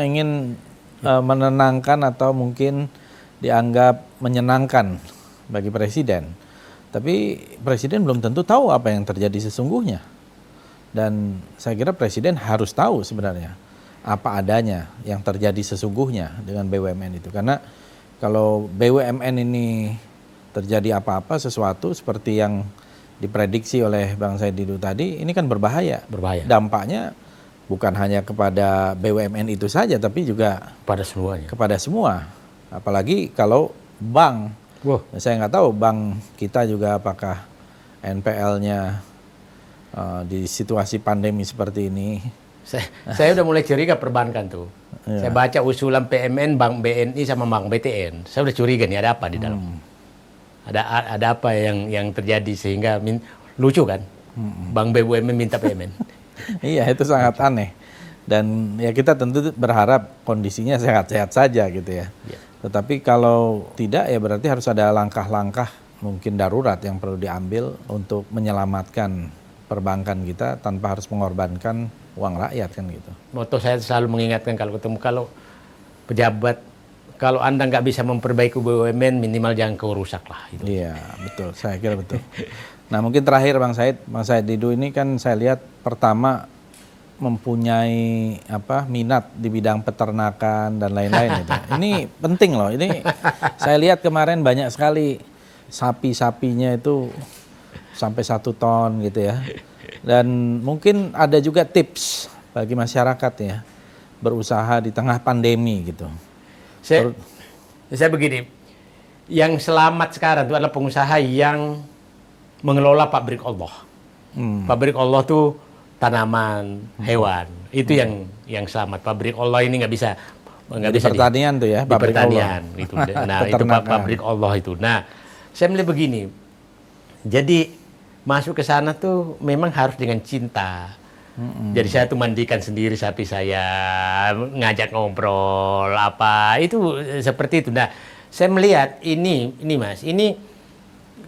ingin menenangkan atau mungkin dianggap menyenangkan bagi presiden. Tapi presiden belum tentu tahu apa yang terjadi sesungguhnya. Dan saya kira presiden harus tahu sebenarnya apa adanya yang terjadi sesungguhnya dengan BUMN itu. Karena kalau BUMN ini terjadi apa-apa, sesuatu seperti yang diprediksi oleh Bang Said Didu tadi, ini kan berbahaya. Dampaknya bukan hanya kepada BUMN itu saja, tapi juga kepada semua. Apalagi kalau bank, saya nggak tahu bank kita juga apakah NPL-nya di situasi pandemi seperti ini. Saya udah mulai curiga perbankan tuh. Saya baca usulan PMN, Bank BNI sama Bank BTN. Saya udah curiga nih ada apa di dalam. Ada apa yang terjadi sehingga lucu kan? Bank BUMN minta PMN. Iya, itu sangat aneh. Dan ya kita tentu berharap kondisinya sehat-sehat saja gitu ya. Tetapi kalau tidak ya berarti harus ada langkah-langkah mungkin darurat yang perlu diambil untuk menyelamatkan perbankan kita tanpa harus mengorbankan uang rakyat kan gitu. Moto saya selalu mengingatkan kalau ketemu pejabat, kalau Anda nggak bisa memperbaiki BUMN, minimal jangan kau rusak lah. Gitu. Iya, betul. Saya kira betul. Nah, mungkin terakhir Bang Said Didu ini kan saya lihat pertama mempunyai minat di bidang peternakan dan lain-lain itu. Ini penting loh. Ini saya lihat kemarin banyak sekali sapi-sapinya itu sampai 1 ton gitu ya. Dan mungkin ada juga tips bagi masyarakat ya berusaha di tengah pandemi gitu. Saya begini, yang selamat sekarang itu adalah pengusaha yang mengelola pabrik Allah. Pabrik Allah tuh tanaman, hewan, itu yang selamat. Pabrik Allah ini nggak bisa pertanian tuh ya, di pertanian itu. Nah itu pabrik Allah itu. Nah saya melihat begini, jadi masuk ke sana tuh memang harus dengan cinta. Jadi saya tuh mandikan sendiri sapi saya, ngajak ngobrol itu seperti itu. Nah saya melihat ini Mas, ini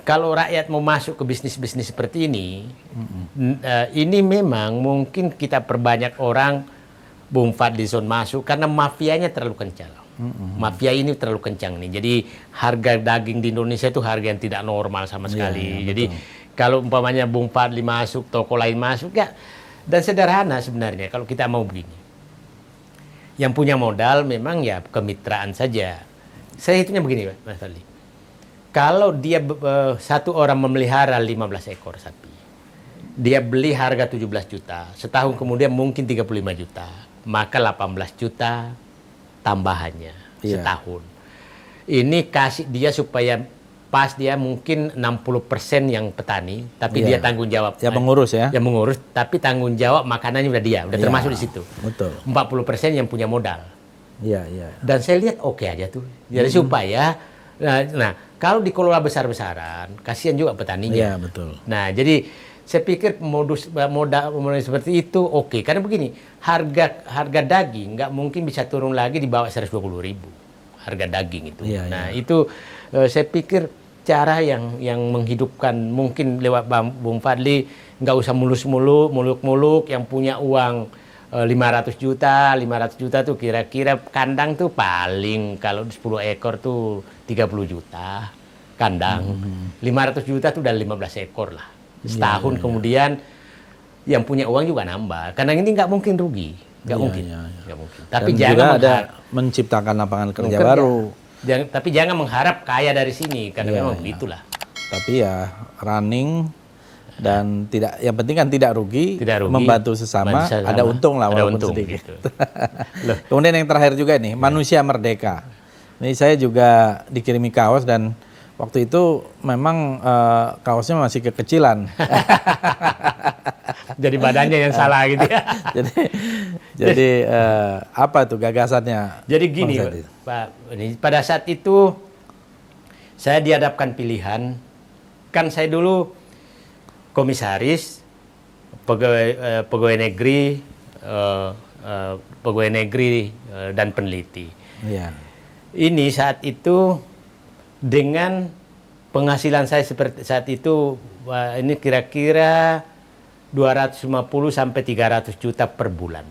kalau rakyat mau masuk ke bisnis-bisnis seperti ini, ini memang mungkin kita perbanyak orang Bung Fadlizon masuk karena mafianya terlalu kencang. Mafia ini terlalu kencang nih. Jadi harga daging di Indonesia itu harga yang tidak normal sama sekali. Jadi kalau umpamanya Bung Fadli masuk, toko lain masuk ya, dan sederhana sebenarnya kalau kita mau begini. Yang punya modal memang ya kemitraan saja. Saya hitungnya begini Mas Fadli. Kalau dia satu orang memelihara 15 ekor sapi, dia beli harga 17 juta, setahun kemudian mungkin 35 juta, maka 18 juta tambahannya setahun. Ini kasih dia supaya pas dia mungkin 60% yang petani, tapi dia tanggung jawab. Ya mengurus ya. Ya mengurus, tapi tanggung jawab makanannya udah termasuk di situ. Betul. 40% yang punya modal. Iya. Dan saya lihat oke aja tuh. Jadi supaya, nah kalau dikelola besar-besaran, kasihan juga petaninya. Iya betul. Nah jadi saya pikir modus seperti itu oke. Karena begini, harga daging nggak mungkin bisa turun lagi di bawah 120.000 harga daging itu. Nah itu saya pikir cara yang menghidupkan mungkin lewat Bung Fadli, nggak usah muluk-muluk yang punya uang 500 juta tuh kira-kira kandang tuh paling kalau 10 ekor tuh 30 juta kandang. 500 juta tuh udah 15 ekor lah. Setahun kemudian yang punya uang juga nambah. Karena ini nggak mungkin rugi. Nggak mungkin. Tapi dan jangan ada menciptakan lapangan kerja baru. Tapi jangan mengharap kaya dari sini. Karena memang begitulah. Tapi ya running dan yang penting kan tidak rugi, membantu sesama, ada untung lah walaupun sedikit. Gitu. Kemudian yang terakhir juga nih, manusia merdeka. Ini saya juga dikirimi kaos dan waktu itu memang kaosnya masih kekecilan. Jadi badannya yang salah gitu ya. jadi apa tuh gagasannya? Jadi gini Pak, pada saat itu saya dihadapkan pilihan, kan saya dulu komisaris, pegawai negeri dan peneliti. Ini saat itu dengan penghasilan saya seperti saat itu ini kira-kira 250 sampai 300 juta per bulan.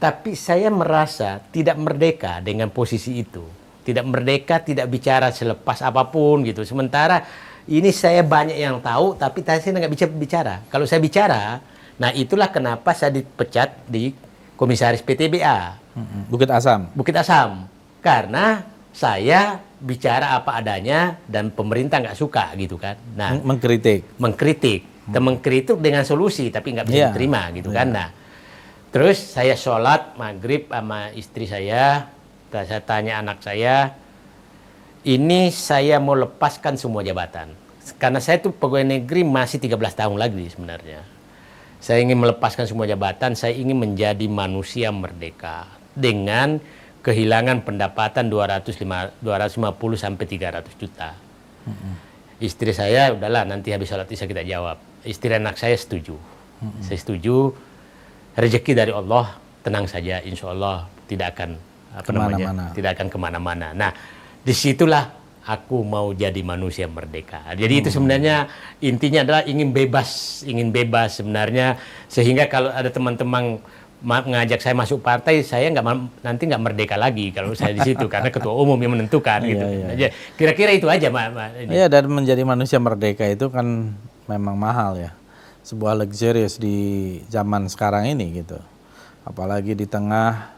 Tapi saya merasa tidak merdeka dengan posisi itu. Tidak merdeka, tidak bicara selepas apapun gitu. Sementara ini saya banyak yang tahu, tapi saya nggak bisa bicara. Kalau saya bicara, nah itulah kenapa saya dipecat di komisaris PTBA. Bukit Asam. Karena saya bicara apa adanya dan pemerintah nggak suka gitu kan. Nah, mengkritik dengan solusi, tapi nggak bisa diterima gitu kan. Nah, terus saya sholat maghrib sama istri saya tanya anak saya, ini saya mau lepaskan semua jabatan. Karena saya tuh pegawai negeri masih 13 tahun lagi sebenarnya. Saya ingin melepaskan semua jabatan, saya ingin menjadi manusia merdeka. Dengan kehilangan pendapatan 250 sampai 300 juta. Istri saya, udahlah nanti habis sholat isya kita jawab. Istri anak saya setuju. Saya setuju, rezeki dari Allah, tenang saja, insya Allah tidak akan tidak akan kemana-mana. Nah, disitulah aku mau jadi manusia merdeka. Jadi itu sebenarnya intinya adalah ingin bebas sebenarnya, sehingga kalau ada teman-teman ngajak saya masuk partai, saya nanti nggak merdeka lagi kalau saya di situ karena ketua umum yang menentukan gitu. Iya. Kira-kira itu aja, Pak. Iya, dan menjadi manusia merdeka itu kan memang mahal ya. Sebuah luxurious di zaman sekarang ini gitu. Apalagi di tengah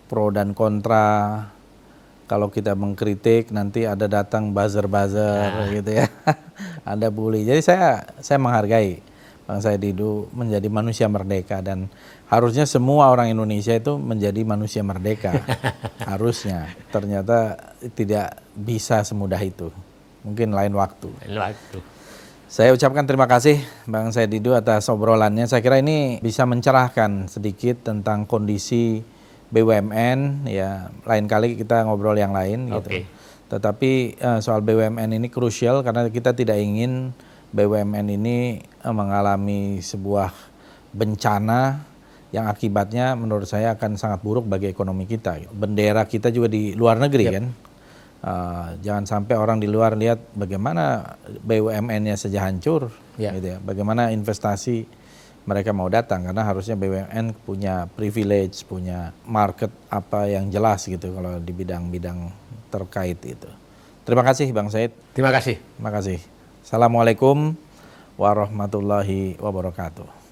pro dan kontra, kalau kita mengkritik nanti ada datang buzzer gitu ya. Ada bully. Jadi saya menghargai Bang Said Didu menjadi manusia merdeka, dan harusnya semua orang Indonesia itu menjadi manusia merdeka. Harusnya. Ternyata tidak bisa semudah itu. Mungkin lain waktu. Saya ucapkan terima kasih Bang Said Didu atas obrolannya. Saya kira ini bisa mencerahkan sedikit tentang kondisi BUMN ya. Lain kali kita ngobrol yang lain gitu. Tetapi soal BUMN ini krusial karena kita tidak ingin BUMN ini mengalami sebuah bencana yang akibatnya menurut saya akan sangat buruk bagi ekonomi kita. Bendera kita juga di luar negeri kan. Jangan sampai orang di luar lihat bagaimana BUMN-nya saja hancur, gitu ya. Bagaimana investasi mereka mau datang, karena harusnya BUMN punya privilege, punya market apa yang jelas gitu kalau di bidang-bidang terkait itu. Terima kasih Bang Said. Terima kasih. Terima kasih. Assalamualaikum warahmatullahi wabarakatuh.